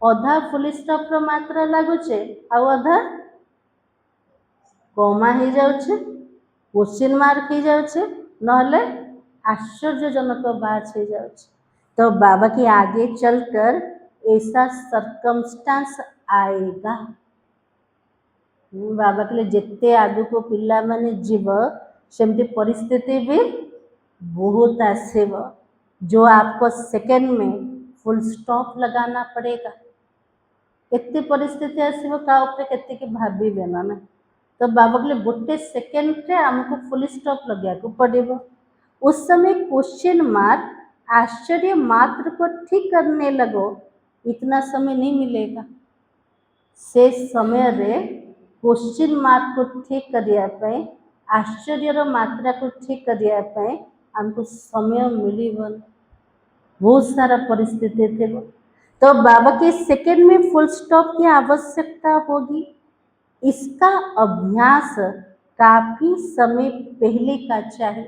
अधा फुल स्टॉप मात्रा लगुचे आउ अधा कमा हो जाऊे क्वेश्चन मार्क हो जाऊे नहले आश्चर्यजनक बात हो जाए। तो बाबा के आगे चलकर ऐसा सर्कमस्टांस आएगा। बाबा के लिए जिते आगु को पिला माने जीव सेमती परिस्थिति भी बहुत आसेब जो आपको सेकेंड में फुल स्टॉप लगाना पड़ेगा। एत परिस्थिति आसो के भावे ना ना। तो बाबा के लिए गोटे सेकेंड रे आमको फुल स्टॉप लगे पड़ेगा। उस समय क्वेश्चन मार्क आश्चर्य मात्र को ठीक करने लगो इतना समय नहीं मिलेगा। से समय रे क्वेश्चन मार्क को ठीक करने आश्चर्य मात्रा को ठीक करने हमको समय मिल बहुत सारा परिस्थिति थे। तो बाबा के सेकंड में फुल स्टॉप की आवश्यकता होगी। इसका अभ्यास काफी समय पहले का चाहिए,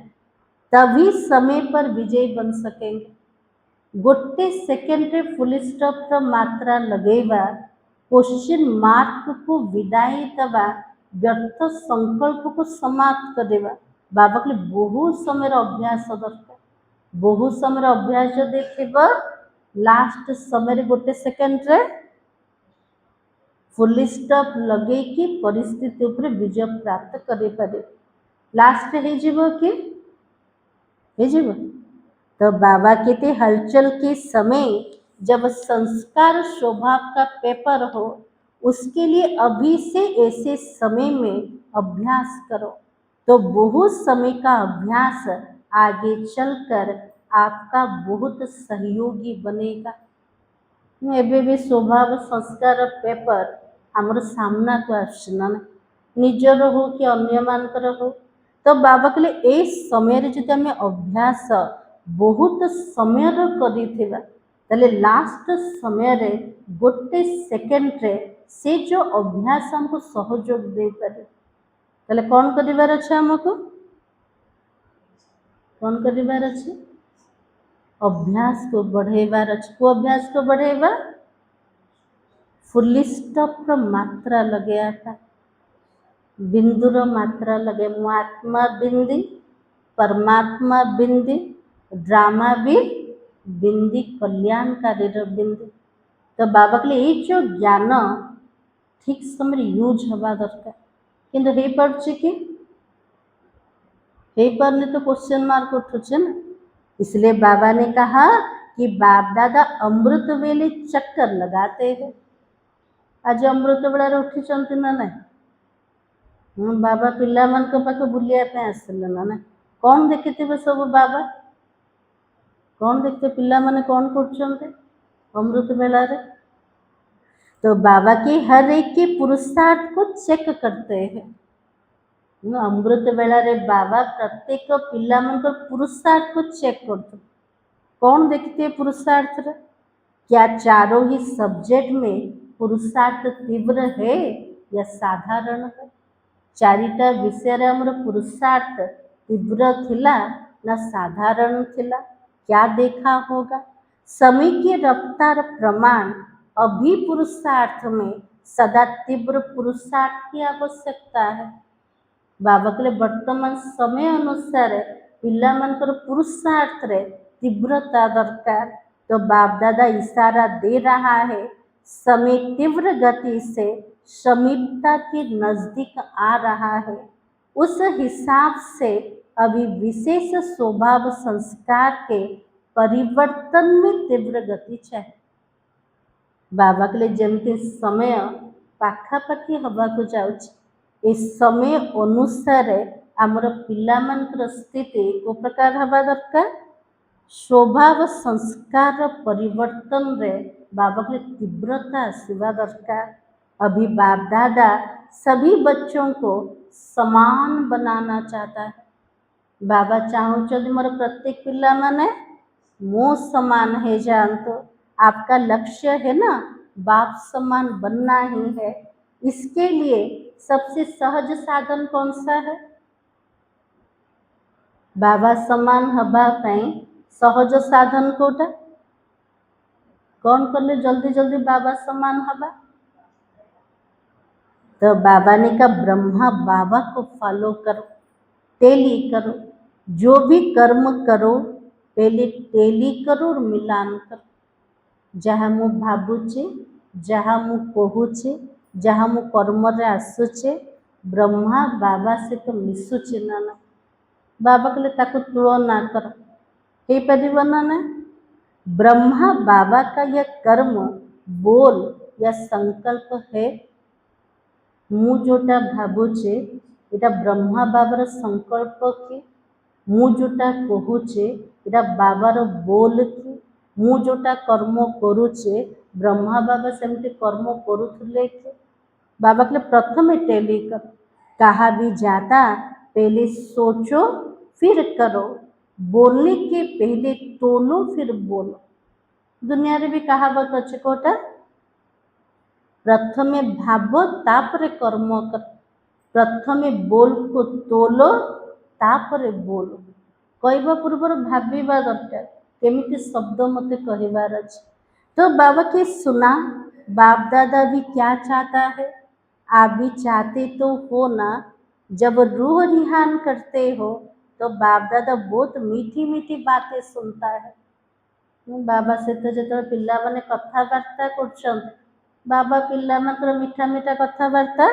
तभी समय पर विजय बन सकेंगे। गोटे सेकेंड रे फुल स्टॉप ର ମାତ୍ରା ଲଗେଇବା, क्वेश्चन मार्क को विदाई देवा, व्यर्थ संकल्प को समाप्त करदेवा बाबा के बहुत समय अभ्यास दरकार। बहुत समय अभ्यास जो देखिब लास्ट समय गोटे सेकेंड रे फुल स्टॉप लगेकी परिस्थिति उपरे विजय प्राप्त करि पारे। लास्ट हे जीवो कि हे जीवो। तो बाबा कहते हलचल के समय जब संस्कार स्वभाव का पेपर हो, उसके लिए अभी से ऐसे समय में अभ्यास करो, तो बहुत समय का अभ्यास आगे चलकर आपका बहुत सहयोगी बनेगा। एबे भी स्वभाव संस्कार पेपर आमर सामना को आसना निजर हो कि अन्य मानकर हो। तो बाबा कहले ए समय रे जदि आमे अभ्यास बहुत समय करिथिबा, ताले लास्ट समय रे गोटे सेकेंड रे से जो अभ्यास हमको सहयोग दे पारे। ताले कौन करिवार अछि हमको? कौन करिवार अछि? अभ्यास को बढ़ेवार अछि। को अभ्यास को बढ़ेवा? फुल स्टॉप ର ମାତ୍ରା ଲଗେଇବା, बिंदुर मात्रा लगे। मु आत्मा बिंदी, परमात्मा बिंदी, ड्रामा भी बिंदी, कल्याणकारी बिंदी। तो बाबा के लिए जो ज्ञान ठीक समय यूज हवा दरकार, किंतु हे पारछि कि हे पारने तो क्वेश्चन मार्क उठुचे ना। इसलिए बाबा ने कहा कि बाप दादा अमृत वेले चक्कर लगाते हैं। आज अमृत बेला उठी ना ना बाबा पिला मान पाख बुलिया आसले ना ना कौन देखिथे सब बाबा कौन देखते पिला माने कौन कर अमृत बेला रे। तो बाबा के हर एक के पुरुषार्थ को चेक करते हैं। अमृत बेला रे बाबा प्रत्येक पिला मान पुरुषार्थ को चेक करते। कौन देखते पुरुषार्थ रे? क्या चारों ही सब्जेक्ट में पुरुषार्थ तीव्र है या साधारण है? चारिटा विषय रे हमर पुरुषार्थ तीव्र थिला ना साधारण थिला? क्या देखा होगा? समय की रफ्तार प्रमाण अभी पुरुषार्थ में सदा तीव्र पुरुषार्थ की आवश्यकता है। बाबा के वर्तमान समय अनुसार पिला मानकर पुरुषार्थ रे तीव्रता दरकार। तो बाप दादा इशारा दे रहा है, समय तीव्र गति से समीपता के नजदीक आ रहा है। उस हिसाब से अभी विशेष स्वभाव संस्कार के परिवर्तन में तीव्र गति चाहिए। बाबा के लिए जमती समय पाखापाखि हवा को जाउछि। इस समय अनुसार आमर पिला मानकर स्थिति को प्रकार हवा दरकार। स्वभाव संस्कार परिवर्तन रे बाबा के तीव्रता आसवा दरकार। अभी बाप दादा सभी बच्चों को समान बनाना चाहता है। बाबा चाहूँ मोर प्रत्येक पिला माने मो समान है जान। तो आपका लक्ष्य है ना बाप समान बनना ही है। इसके लिए सबसे सहज साधन कौन सा है? बाबा समान हवा पाई सहज साधन कोटा कौन कले जल्दी जल्दी बाबा समान हवा? तो बाबा ने कहा ब्रह्मा बाबा को फॉलो करो, टेली करो। जो भी कर्म करो पहले टेली करो और मिलान करो। जहाँ मु भावुचे, जहाँ मु कहूचे, जहाँ मु कर्म रे आसुचे ब्रह्मा बाबा से तो मिसुचे ना ना। बाबा कहले ताको तुलना कर हे परिव ना। ब्रह्मा बाबा का यह कर्म बोल या संकल्प है। मु जोटा भावुचे एटा ब्रह्मा बाबार संकल्प कि मु जोटा कहूचे एटा बाबार बोल कि मु जोटा कर्म करूचे ब्रह्मा बाबा सेमती कर्म करुले कि? बाबा कहले प्रथम टेली कर। कहा भी जाता पहले सोचो फिर करो, बोलने के पहले तोलो फिर बोलो। दुनिया रे भी कहावत अच्छे कोटा, प्रथमे भाव तापरे कर्म कर, प्रथमे बोल को तोलो तापरे बोलो। कहवा पूर्व भाविबा दरकार केमिति शब्द मते कहबार अछि। तो बाबा के सुना, बाप दादा भी क्या चाहता है, आप भी चाहते तो हो ना। जब रूह रिहान करते हो तो बाप दादा बहुत मीठी मीठी बातें सुनता है। बाबा सहित जो पिला माने कथबार्ता कर, बाबा पिला मीठा मीठा कथबार्ता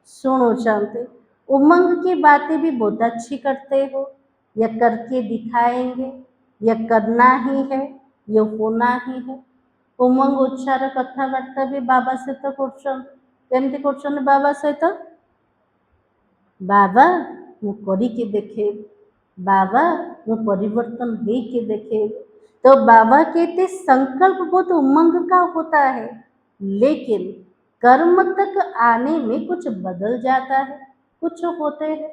शुणुचंते। उमंग की बातें भी बहुत अच्छी करते हो, यह करके दिखाएंगे, यह करना ही है, यह होना ही है। उमंग उच्चार कथबार्ता भी बाबा सहित कर बाबा सहित, बाबा मु करके देखे, बाबा मु परिवर्तन होके देखे। तो बाबा कहते संकल्प बहुत उमंग का होता है, लेकिन कर्म तक आने में कुछ बदल जाता है, कुछ होते हैं।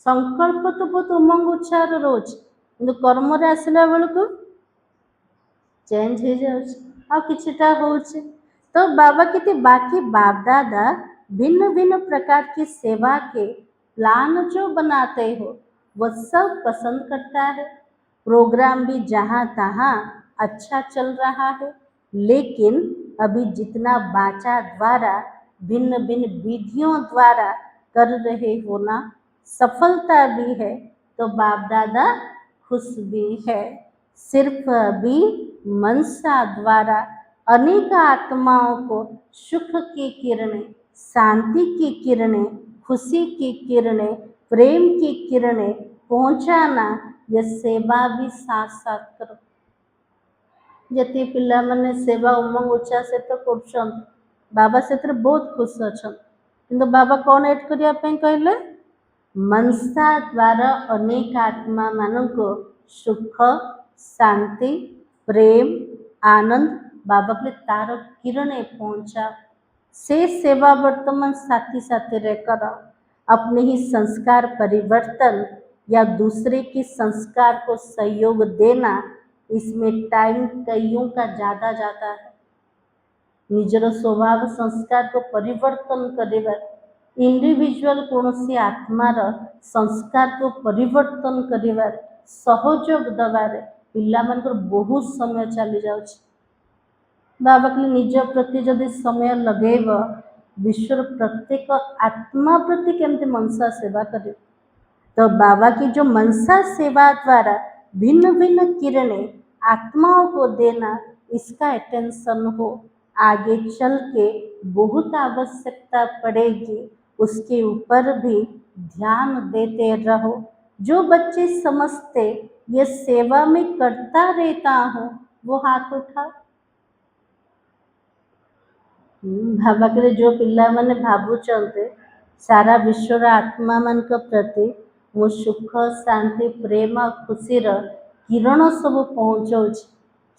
संकल्प तो बहुत उमंग उच्चार रोज, किंतु कर्म रे आसला बेलू चेंज हो जाए किछटा होचे। तो बाबा कहते बाकी बाप दादा भिन्न भिन्न प्रकार की सेवा के प्लान जो बनाते हो वह सब पसंद करता है। प्रोग्राम भी जहाँ तहाँ अच्छा चल रहा है, लेकिन अभी जितना बाचा द्वारा भिन्न भिन्न विधियों द्वारा कर रहे हो ना, सफलता भी है तो बाप दादा खुश भी है। सिर्फ अभी मनसा द्वारा अनेक आत्माओं को सुख की किरणें, शांति की किरणें, खुशी की किरणें, प्रेम की किरणें पहुँचाना, यह सेवा भी साथ साथ करो। जति पिला माने सेवा उमंग उच्चा से तो कर, बाबा से बहुत खुश अच्छा, किंतु बाबा कौन एड करने कहले, मनसा द्वारा अनेक आत्मा मान को सुख, शांति, प्रेम, आनंद बाबा के तार किरणें पहुँचा। से सेवा वर्तमान साथी साथी रहकर अपने ही संस्कार परिवर्तन या दूसरे के संस्कार को सहयोग देना, इसमें टाइम कईयों का ज़्यादा जाता है। निजर स्वभाव संस्कार को परिवर्तन करवा, इंडिविजुअल कौन सी आत्मार संस्कार को परिवर्तन करवा सहयोग दबारे पिला मानकर बहुत समय चली जाउछ। बाबा के निज प्रति जदि समय लगेब, विश्वर प्रत्येक आत्मा प्रति केमती मनसा सेवा करे। तो बाबा की जो मनसा सेवा द्वारा भिन्न भिन्न किरणें आत्माओं को देना, इसका अटेंशन हो, आगे चल के बहुत आवश्यकता पड़ेगी, उसके ऊपर भी ध्यान देते रहो। जो बच्चे समझते ये सेवा में करता रहता हूँ वो हाथ उठा। बाबा के जो पिला माने भावुचंते सारा विश्वर आत्मा मान प्रति मु सुख, शांति, प्रेम, खुशीर किरण सब पहुँचाऊँ,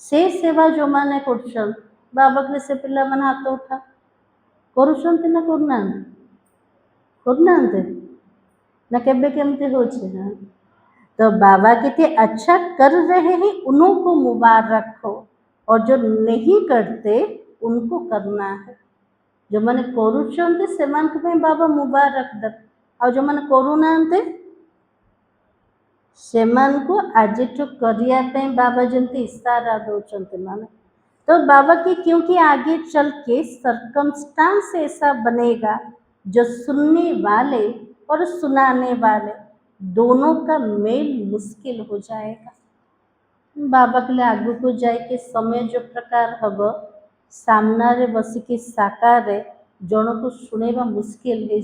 से सेवा जो मैंने कर बाबा के से पिला माने हाथ उठा करुँच ना करना करना ना केबे केमती होचे ना। तो बाबा कहते अच्छा कर रहे हैं उन्हों को मुबारक हो, और जो नहीं करते उनको करना है। जो मैंने करुँच से बाबा मुबारक दे, और जो मैंने करूना से आज करने बाबा जमती इशारा दौरान माने। तो बाबा की क्योंकि आगे चल के सर्कमस्टांस ऐसा बनेगा जो सुनने वाले और सुनाने वाले दोनों का मेल मुश्किल हो जाएगा। बाबा के लिए आगू को जाए के समय जो प्रकार हम सामना रे बसिकी साकार जन को शुणेबा मुश्किल है,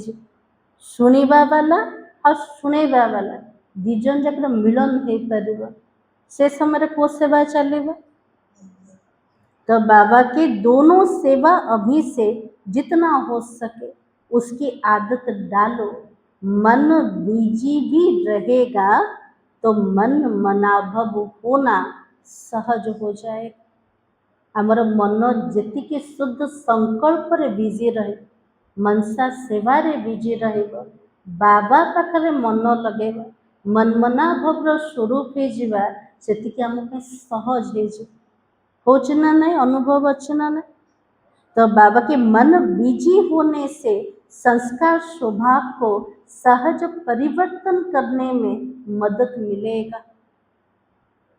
शुणवा वाला और शुणेबा वाला दिजन जाक मिलन हो पार, से समय को सेवा चलेगा। तो बाबा के दोनों सेवा अभी से जितना हो सके उसकी आदत डालो। मन बीजी भी रहेगा तो मन मनाभव होना सहज हो जाए। आमर मन जी शुद्ध संकल्प रे बिजी रहे, मनसा सेवा रे बिजी रहिबो, बाबा पाखरे मन लगेगा, मन मनाभव स्वरूप हो जावा, सेतिके आम सहज हो। होची ना नहीं, अनुभव अच्छे ना नहीं। तो बाबा के मन बीजी होने से संस्कार स्वभाव को सहज परिवर्तन करने में मदद मिलेगा।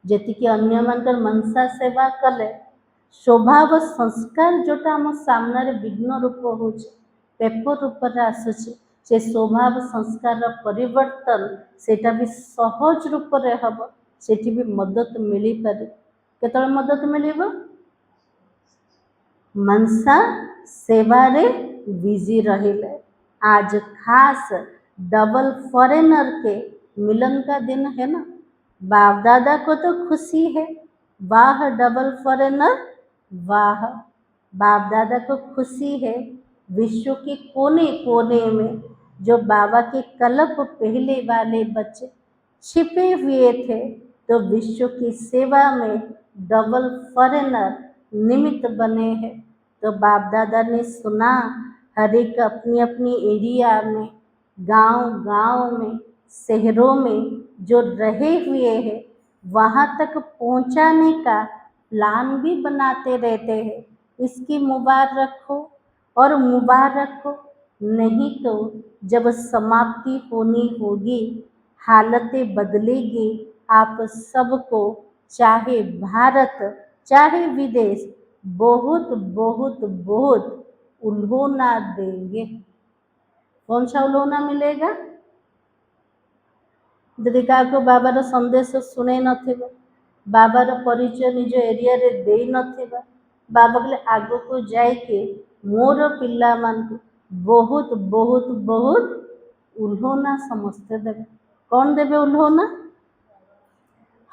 ଯେତିକି ଅନ୍ୟମାନଙ୍କର ମନସା ସେବା କଲେ ସ୍ୱଭାବ ସଂସ୍କାର ଯୋଉଟା ଆମ ସାମ୍ନାରେ ବିଘ୍ନ ରୂପ ହେଉଛି, ପେପର ରୂପରେ ଆସୁଛି, ସେ ସ୍ୱଭାବ ସଂସ୍କାରର ପରିବର୍ତ୍ତନ ସେଇଟା ବି ସହଜ ରୂପରେ ହେବ। ସେଠି ବି ମଦତ ମିଳିପାରେ। କେତେବେଳେ ମଦତ ମିଳିବ? मनसा सेवारे बिजी रहिले। आज खास डबल फॉरेनर के मिलन का दिन है ना। बाप दादा को तो खुशी है, वाह डबल फॉरेनर वाह। बाप दादा को खुशी है विश्व के कोने कोने में जो बाबा के कल्प पहले वाले बच्चे छिपे हुए थे, तो विश्व की सेवा में डबल फॉरेनर निमित्त बने हैं। तो बाप दादा ने सुना हर एक अपनी अपनी एरिया में, गांव गांव में, शहरों में जो रहे हुए हैं, वहाँ तक पहुँचाने का प्लान भी बनाते रहते हैं। इसकी मुबारक हो और मुबारक हो। नहीं तो जब समाप्ति होनी होगी, हालतें बदलेगी, आप सबको चाहे भारत चाहे विदेश बहुत बहुत बहुत उल्होना देंगे। कौन सा उल्होना मिलेगा? ଯଦି କାହାକୁ ବାବାର ସନ୍ଦେଶ ଶୁଣେଇ ନଥିବ, ବାବାର ପରିଚୟ ନିଜ ଏରିଆରେ ଦେଇ ନଥିବା, ବାବା କହିଲେ ଆଗକୁ ଯାଇକି ମୋର ପିଲାମାନଙ୍କୁ ବହୁତ ବହୁତ ବହୁତ उल्होना समझते देवे। कौन देवे उल्होना?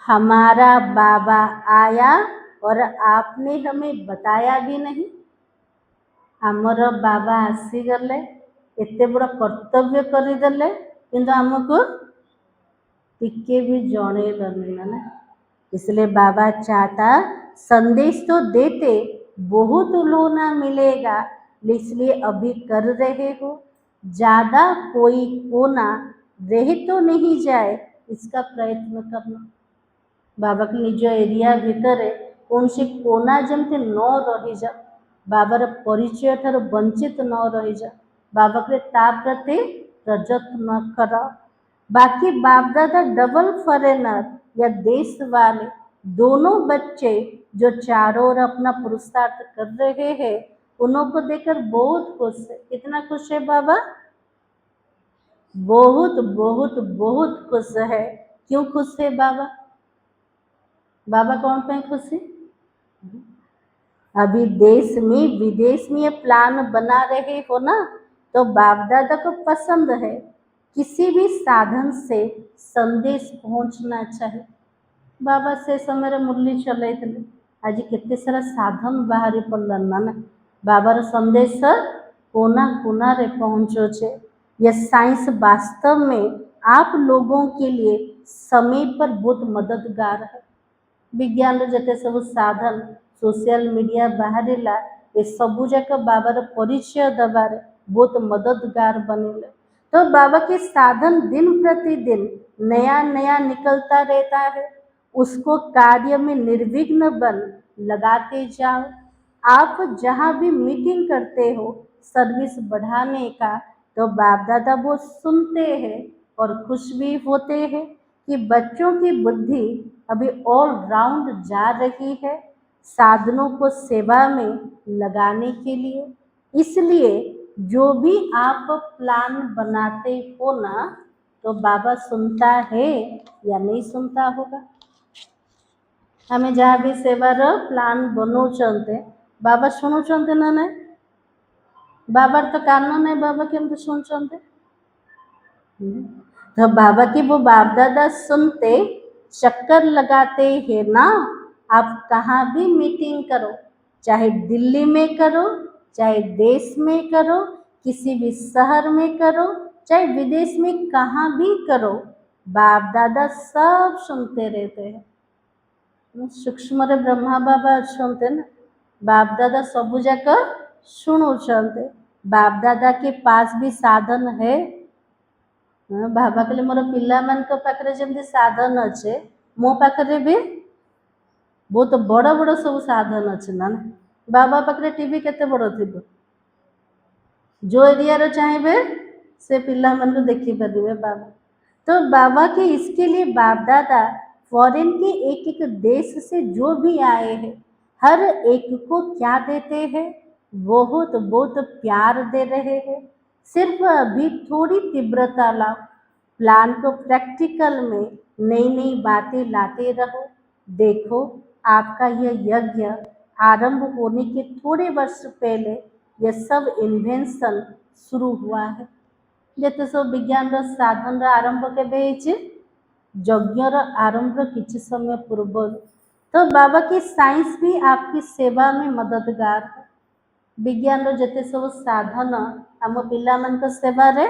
हमारा बाबा आया और आपने हमें बताया भी नहीं। आमर बाबा आसीगले, एते बड़ कर्तव्य करदेले, किंतु आमको टिके भी जणेलनि ना। इसलिए बाबा चाहता संदेश तो देते, बहुत उल्होना मिलेगा, इसलिए अभी कर रहे हो, ज़्यादा कोई कोना रह तो नहीं जाए, इसका प्रयत्न करना। बाबा के निज एरिया भितर कौन सी कोना जमती न रही जा, बाबार परिचय ठार वंचित न रही जा, बाबा के ता प्रति प्रयत्न कर। बाकी बाप दादा डबल फॉरेनर या देश वाले दोनों बच्चे जो चारों ओर अपना पुरुषार्थ कर रहे हैं, उन्हों को देखकर बहुत खुश है। कितना खुश है बाबा? बहुत बहुत बहुत खुश है। क्यों खुश है बाबा? बाबा कौन पे खुश है? अभी देश में विदेश में ये प्लान बना रहे हो ना, तो बाप दादा को पसंद है किसी भी साधन से संदेश पहुँचना चाहिए। बाबा से समय मुरली चल आज केते सारा साधन बाहरी पड़ना ना, बाबार संदेश कोना कोना रे पहुँचो छे। यह साइंस वास्तव में आप लोगों के लिए समय पर बहुत मददगार है। विज्ञान जते सब साधन सोशल मीडिया बाहरिला, ये सबू जाक बाबार परिचय दबार बहुत मददगार बनेले। तो बाबा के साधन दिन प्रतिदिन नया नया निकलता रहता है, उसको कार्य में निर्विघ्न बन लगाते जाओ। आप जहाँ भी मीटिंग करते हो सर्विस बढ़ाने का, तो बाप दादा वो सुनते हैं और खुश भी होते हैं कि बच्चों की बुद्धि अभी ऑल राउंड जा रही है साधनों को सेवा में लगाने के लिए। इसलिए जो भी आप प्लान बनाते हो ना, तो बाबा सुनता है या नहीं सुनता होगा। हमें जहाँ भी सेवार प्लान बनाऊँचे बाबा शुणुचंते ना नहीं? बाबार तो कान नहीं, बाबा केमती शुणुचंते? तो बाबा की वो बाप दादा सुनते, चक्कर लगाते हैं ना। आप कहाँ भी मीटिंग करो, चाहे दिल्ली में करो, चाहे देश में करो, किसी भी शहर में करो, चाहे विदेश में कहाँ भी करो, बाप दादा सब सुनते रहते हैं। सूक्ष्म रे ब्रह्मा बाबा सुनते ना, बाप दादा सबू जाक शुणुचंते। बाप दादा के पास भी साधन है। बाबा कहले मोर पिला मान पाखरे जमती साधन अच्छे, मो पाखरे भी बहुत बड़ बड़ सब साधन अच्छे ना बाबा पाखे टीवी केते बड़ थी जो एरिया चाहिए से पिला मन को देखी पारे बाबा। तो बाबा के इसके लिए बाप दादा फॉरेन के एक एक देश से जो भी आए हैं हर एक को क्या देते हैं, बहुत बहुत प्यार दे रहे हैं। सिर्फ अभी थोड़ी तीव्रता लाओ, प्लान को प्रैक्टिकल में नई नई बातें लाते रहो। देखो आपका यह यज्ञ आरंभ होने के थोड़े वर्ष पहले यह सब इन्वेंशन शुरू हुआ है। ଯେତେ ସବୁ ବିଜ୍ଞାନର ସାଧନର ଆରମ୍ଭ କେବେ ହେଇଛି? ଯଜ୍ଞର ଆରମ୍ଭ କିଛି ସମୟ ପୂର୍ବରୁ। तो बाबा की साइंस भी आपकी सेवा में मददगार है। विज्ञान जेते सब साधन आम पिला सेवा रे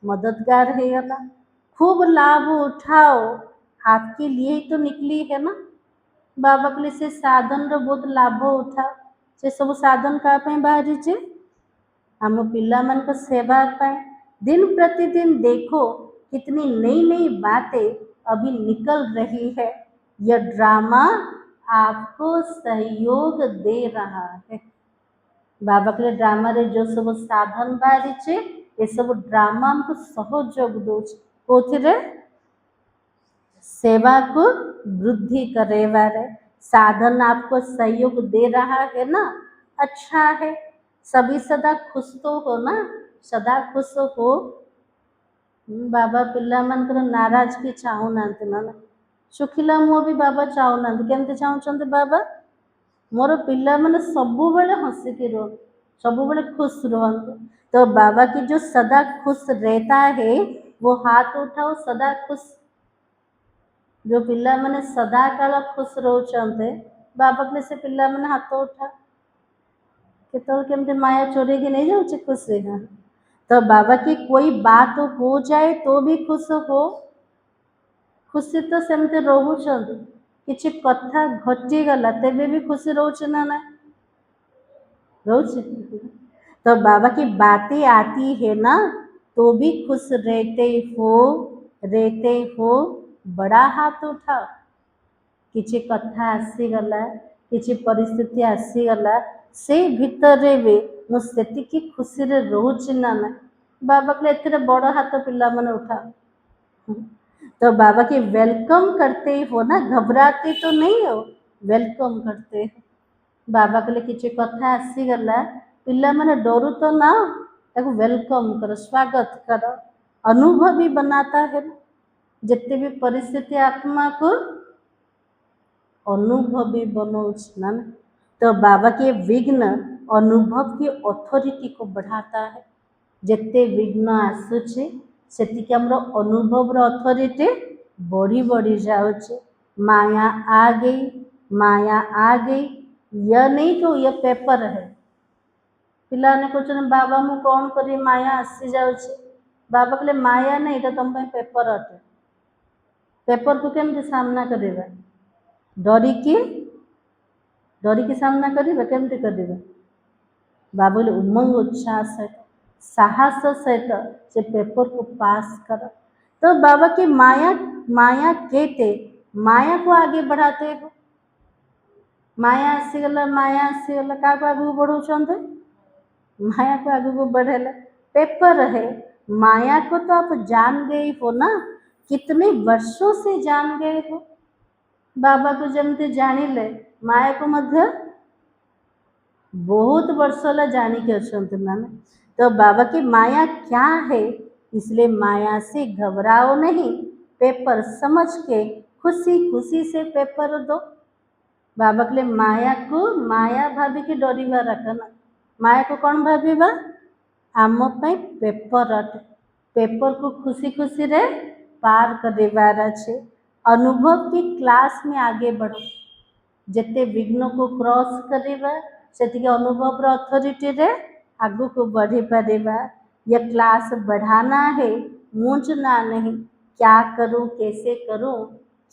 मददगार है। खूब लाभ उठाओ, आपके लिए ही तो निकली है ना। बाबा के लिए से साधन रो बहुत लाभ उठाओ। से सब साधन का बाहरी छे आम पिला सेवा पाए। दिन प्रतिदिन देखो कितनी नई नई बातें अभी निकल रही है। यह ड्रामा आपको सहयोग दे रहा है। बाबा के ड्रामा रे जो सब साधन बाहरी छे ये सब ड्रामा हमको सहयोग दूचे कोथिरे सेवा को वृद्धि करेवारे। साधन आपको सहयोग दे रहा है ना, अच्छा है। सभी सदा खुश तो हो ना, सदा खुश हो। बाबा पिला मनकर नाराज की चाहू ना सुखिला मुह भी बाबा चाहू ना केमती चाहते बाबा मोर पिला माने सबु बेले हसिकी रह सबु बेले खुश रहते। तो बाबा की जो सदा खुश रहता है वो हाथ उठाओ। सदा खुश जो पिला माने सदा काल खुश रोचते बाबा के से पिला माने हाथ उठा केतल केमती माया चोरी की नहीं जाऊँ खुशी। हाँ तो बाबा की कोई बात हो जाए तो भी खुश हो। खुशी तो सेमती रोचते किसी कथा घटीगला तेबे भी खुशी रोचे ना ना रोचे। तो बाबा की बातें आती है ना तो भी खुश रहते हो। बड़ा हाथ उठाओ। किसी कथा आसीगला किसी परिस्थिति आसीगला से भितरे भी मुझे खुशी रे रोचे ना ना बाबा के एते बड़ हाथ पिला माने उठाओ। तो बाबा की वेलकम करते हो ना, घबराते तो नहीं हो, वेलकम करते हो। बाबा के लिए किसी कथा आसीगला पिला माने डरू तो ना ताको वेलकम करो, स्वागत करो। अनुभवी बनाता है जितने भी परिस्थिति आत्मा को अनुभवी बनाऊँ ना। तो बाबा के विघ्न अनुभव की अथॉरिटी को बढ़ाता है। जिते विघ्न आसुचे सेतिके हमरो अनुभव रो अथॉरिटी बढ़ी बढ़ी जाउचे। माया आ गई, माया आ गई। यह नहीं तो यह पेपर है। पिला ने कहते बाबा मु कौन करी माया आसी जाउचे। बाबा कहले माया नहीं तो तुम पेपर अटे। पेपर को केमती सामना करेगा? डरिकी सामना करेगा केमती करेगा? बाबा बोले उमंग उत्साह सहित साहस सहित से पेपर को पास कर। तो बाबा की माया कहते माया को आगे बढ़ाते हो। माया आसीगला क्या आगे बढ़ाते? माया को आगे को बढ़ेला पेपर है। माया को तो आप जान गए हो ना, कितने वर्षों से जान गए हो। बाबा को जमते जानी ले माया को मध्य बहुत वर्षों ला जानी के अच्छे मैंने। तो बाबा की माया क्या है, इसलिए माया से घबराओ नहीं। पेपर समझ के खुशी खुशी से पेपर दो। बाबा के लिए माया भाभी की डरिवा रखना। माया को कौन भावीबा? आम पेपर अटे। पेपर को खुशी खुशी रे पार कर अच्छे। अनुभव की क्लास में आगे बढ़ो। जिते विघ्न को क्रॉस करिबा सेतिके अनुभव रो अथॉरिटी रे आगु को बढ़ी पारिबा। यह क्लास बढ़ाना है, मूंझना नहीं। क्या करूं, कैसे करूं?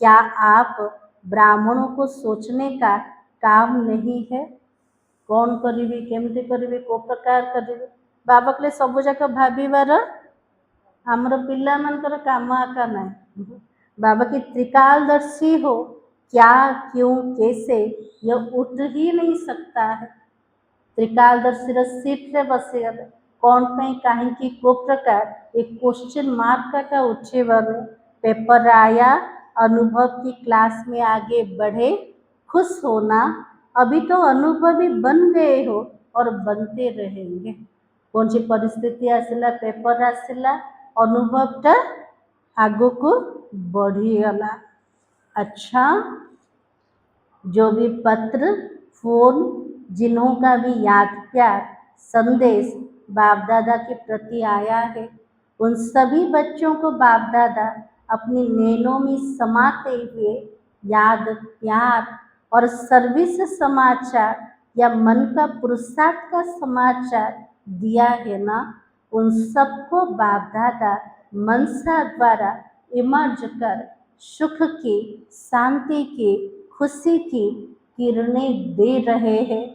क्या आप ब्राह्मणों को सोचने का काम नहीं है? कौन करी केमती करी को प्रकार करी बाबा के लिए सब जाक भावार आमर पिला मनकर काम आका ना। बाबा की त्रिकालदर्शी हो, क्या, क्यों, कैसे, यह उठ ही नहीं सकता है। त्रिकालदर्शी सीट रे बसीगले कौन पे कहीं को प्रकार एक क्वेश्चन मार्क का उठे वाले पेपर आया, अनुभव की क्लास में आगे बढ़े, खुश होना। अभी तो अनुभवी बन गए हो और बनते रहेंगे। कौन सी परिस्थिति आसिला, पेपर आसिला, अनुभवटा आगो को बढ़ीगला। अच्छा, जो भी पत्र, फोन, जिन्हों का भी याद प्यार संदेश बाप दादा के प्रति आया है, उन सभी बच्चों को बाप दादा अपनी नैनों में समाते हुए याद प्यार और सर्विस समाचार या मन का पुरुषार्थ का समाचार दिया है ना, उन सबको बाप दादा मनसा द्वारा इमर्ज कर सुख की, शांति की, खुशी की किरणें दे रहे हैं।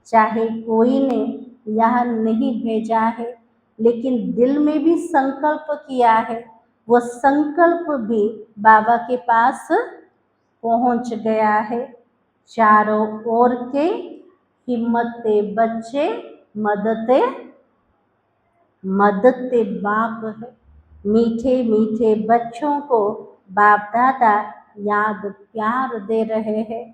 चाहे कोई ने यहाँ नहीं भेजा है, लेकिन दिल में भी संकल्प किया है, वो संकल्प भी बाबा के पास पहुंच गया है। चारों ओर के हिम्मते बच्चे मदते मदते बाप है। मीठे मीठे बच्चों को बाप दादा याद प्यार दे रहे हैं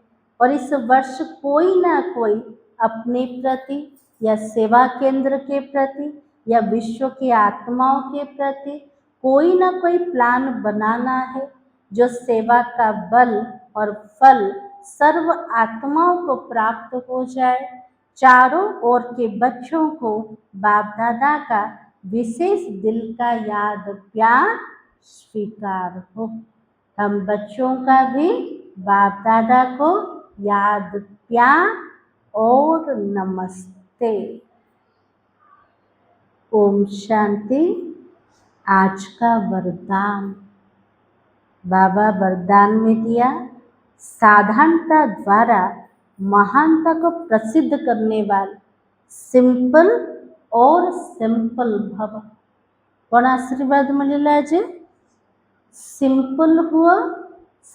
और इस वर्ष कोई ना कोई अपने प्रति या सेवा केंद्र के प्रति या विश्व की आत्माओं के प्रति कोई ना कोई प्लान बनाना है, जो सेवा का बल और फल सर्व आत्माओं को प्राप्त हो जाए। चारों ओर के बच्चों को बाप दादा का विशेष दिल का याद प्यार स्वीकार हो। हम बच्चों का भी बाप दादा को याद प्यार और नमस्ते। ओम शांति। आज का वरदान बाबा वरदान में दिया, साधारणता द्वारा महानता को प्रसिद्ध करने वाले सिंपल और सिंपल भव। कौन आशीर्वाद मिलला जे सिंपल हुआ,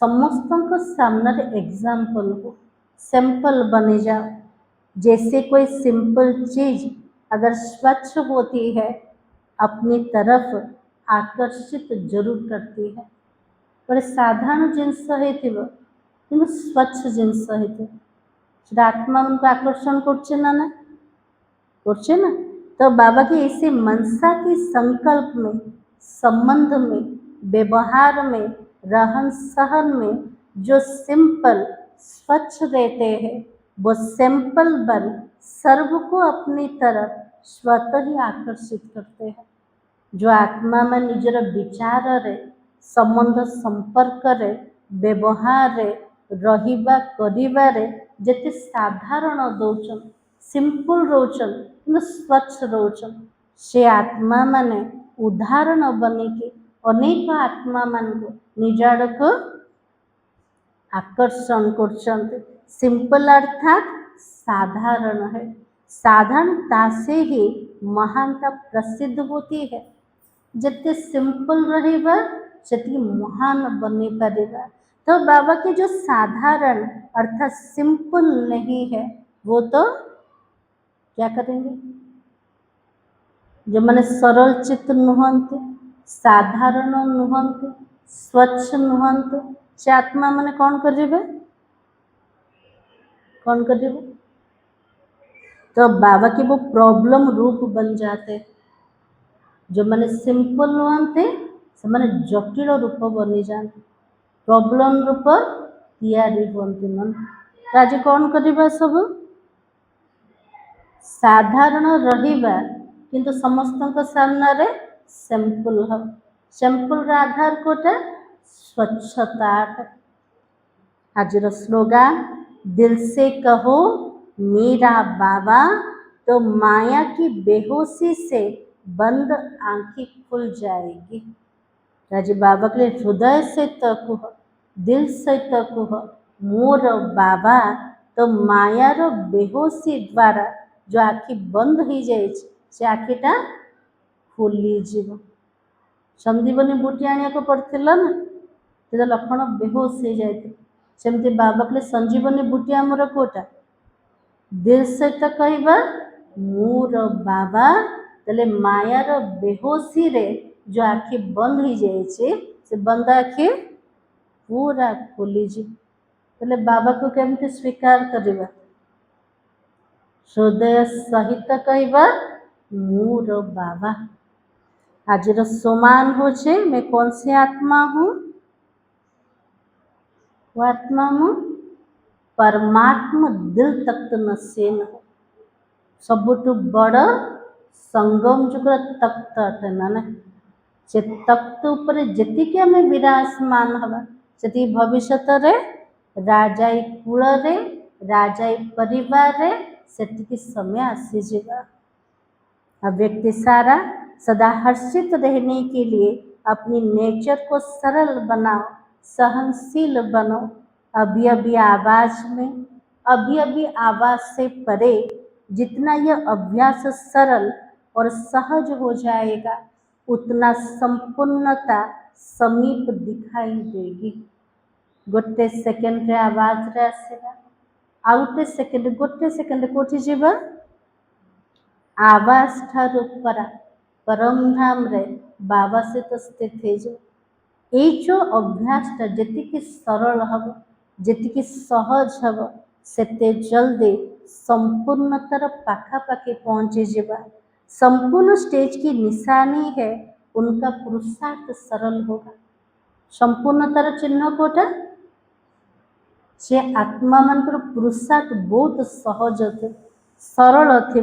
समस्तों को सामने एग्जाम्पल हो, सिंपल बने जाओ। जैसे कोई सिंपल चीज अगर स्वच्छ होती है, अपनी तरफ आकर्षित जरूर करती है। बड़े साधारण जिनस ହେଇଥିବ କିନ୍ତୁ स्वच्छ जिनस ହେଇଥିବ, ସେଟା आत्मा उनको आकर्षण करছে ना ना करছে ना। तो बाबा के ऐसे मनसा के संकल्प में, संबंध में, व्यवहार में, रहन सहन में जो सिंपल स्वच्छ रहते हैं, वो सिंपल बल सर्व को अपनी तरफ स्वतः ही आकर्षित करते हैं। जो आत्मा में निजर विचार रे, संबंध संपर्क रे, व्यवहार रे, रहिबा करिबारे जेते साधारण दौचन, सिंपल रोचन, स्वच्छ रोचन, से आत्मा माने उदाहरण बनिके अनेक आत्मा मान को निज आड़क आकर्षण कर। सिंपल अर्थात साधारण है। साधारणता से ही महानता प्रसिद्ध होती है। जितने सिंपल रहेगा सेती महान बनी पारेगा। तो बाबा के जो साधारण अर्थात सिंपल नहीं है, वो तो क्या करेंगे? जो मैंने सरल चित्त नुहंते, साधारण नुहंते, स्वच्छ नुहंते, से आत्मा मैंने कौन करेंगे? कौन करेंगे? तो बाबा के वो प्रॉब्लम रूप बन जाते। जो मैंने सिंपल नुहंते से मैंने जटिल रूप बनी जाते, प्रॉब्लम रूप तैयारी बनती मन। तो आज कौन करवा सब साधारण रहिबा किंतु समस्त सामने सिंपल हो। सिंपल आधार कोटा स्वच्छता। आज स्लोगान दिल से कहो मेरा बाबा, तो माया की बेहोशी से बंद आंखें खुल जाएगी। राज बाबा के लिए हृदय से तक हो, दिल से तक हो मोर बाबा, तो मायार बेहोशी द्वारा जो आखि बंद हो जाए से आखिटा खोली जीव। संदीपनी बुटी आने को पड़ता ना, तो लक्षण बेहोश हो जाए, सेमती बाबा कहले संजीवनी बुटी आमर कोटा दिल सहित कहवा मोर बाबा तेले मायार बेहोशी रे जो आखि बंद हो जाए से बंद आखि पूरा खोली तेले बाबा को केमती स्वीकार करवा हृदय सहित कहवा मोर बाबा आज सोमान हो छे मैं कौन सी आत्मा हूँ वो आत्मा हूँ परमात्मा दिल तक नसेन सबुठु बड़ संगम जुगर तख्त अटे ना से तख्त उपर जेतिके आमे विराजमान हवा सेति भविष्यत रे राजाई कूल रे राजाई परिवार रे सेतिकी समय आसी जाएगा। अब व्यक्ति सारा सदा हर्षित रहने के लिए अपनी नेचर को सरल बनाओ, सहनशील बनो। अभी अभी आवाज से परे जितना यह अभ्यास सरल और सहज हो जाएगा उतना संपूर्णता समीप दिखाई देगी। गोटे सेकेंड रे आवाज रे आसेगा आउटे सेकेंड गोटे सेकेंड कोठी जीवा आवाज ठार परा परम धाम रे बाबा से तो स्थित है जो अभ्यासटा जेतिकी सरल हब जेतिकी सहज हब सेते जल्दी संपूर्णतार पाखापाखि पहुँची जावा। संपूर्ण स्टेज की निशानी है उनका पुरुषार्थ सरल होगा। संपूर्णतार चिन्ह कोटा से आत्मा मानकर पुरुषार्थ बहुत सहज थे सरल थे।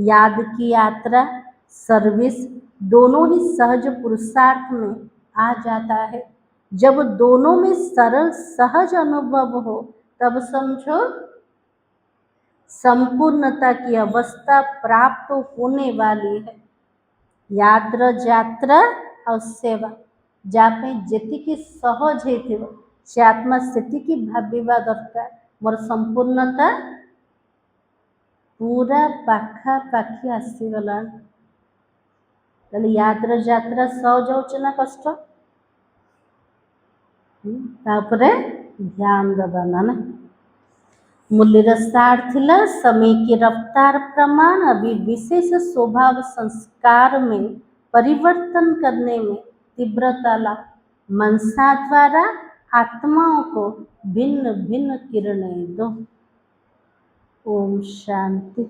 याद की यात्रा सर्विस दोनों ही सहज पुरुषार्थ में आ जाता है। जब दोनों में सरल सहज अनुभव हो तब समझो संपूर्णता की अवस्था प्राप्त होने वाली है। यात्रा और सेवा जापे जेतिकी सहज है से आत्मा सेतिकी भाविबा दरकार मोर संपूर्णता पूरा पाखापाखि आसीगला। यात्रा सहज होचे ना कष्ट तापरे ध्यान दबाना ना। मूल्य सार थिला समय की रफ्तार प्रमाण अभी विशेष स्वभाव संस्कार में परिवर्तन करने में तीव्रता ला मनसा द्वारा आत्माओं को भिन्न भिन्न किरणें दो। ओम शांति।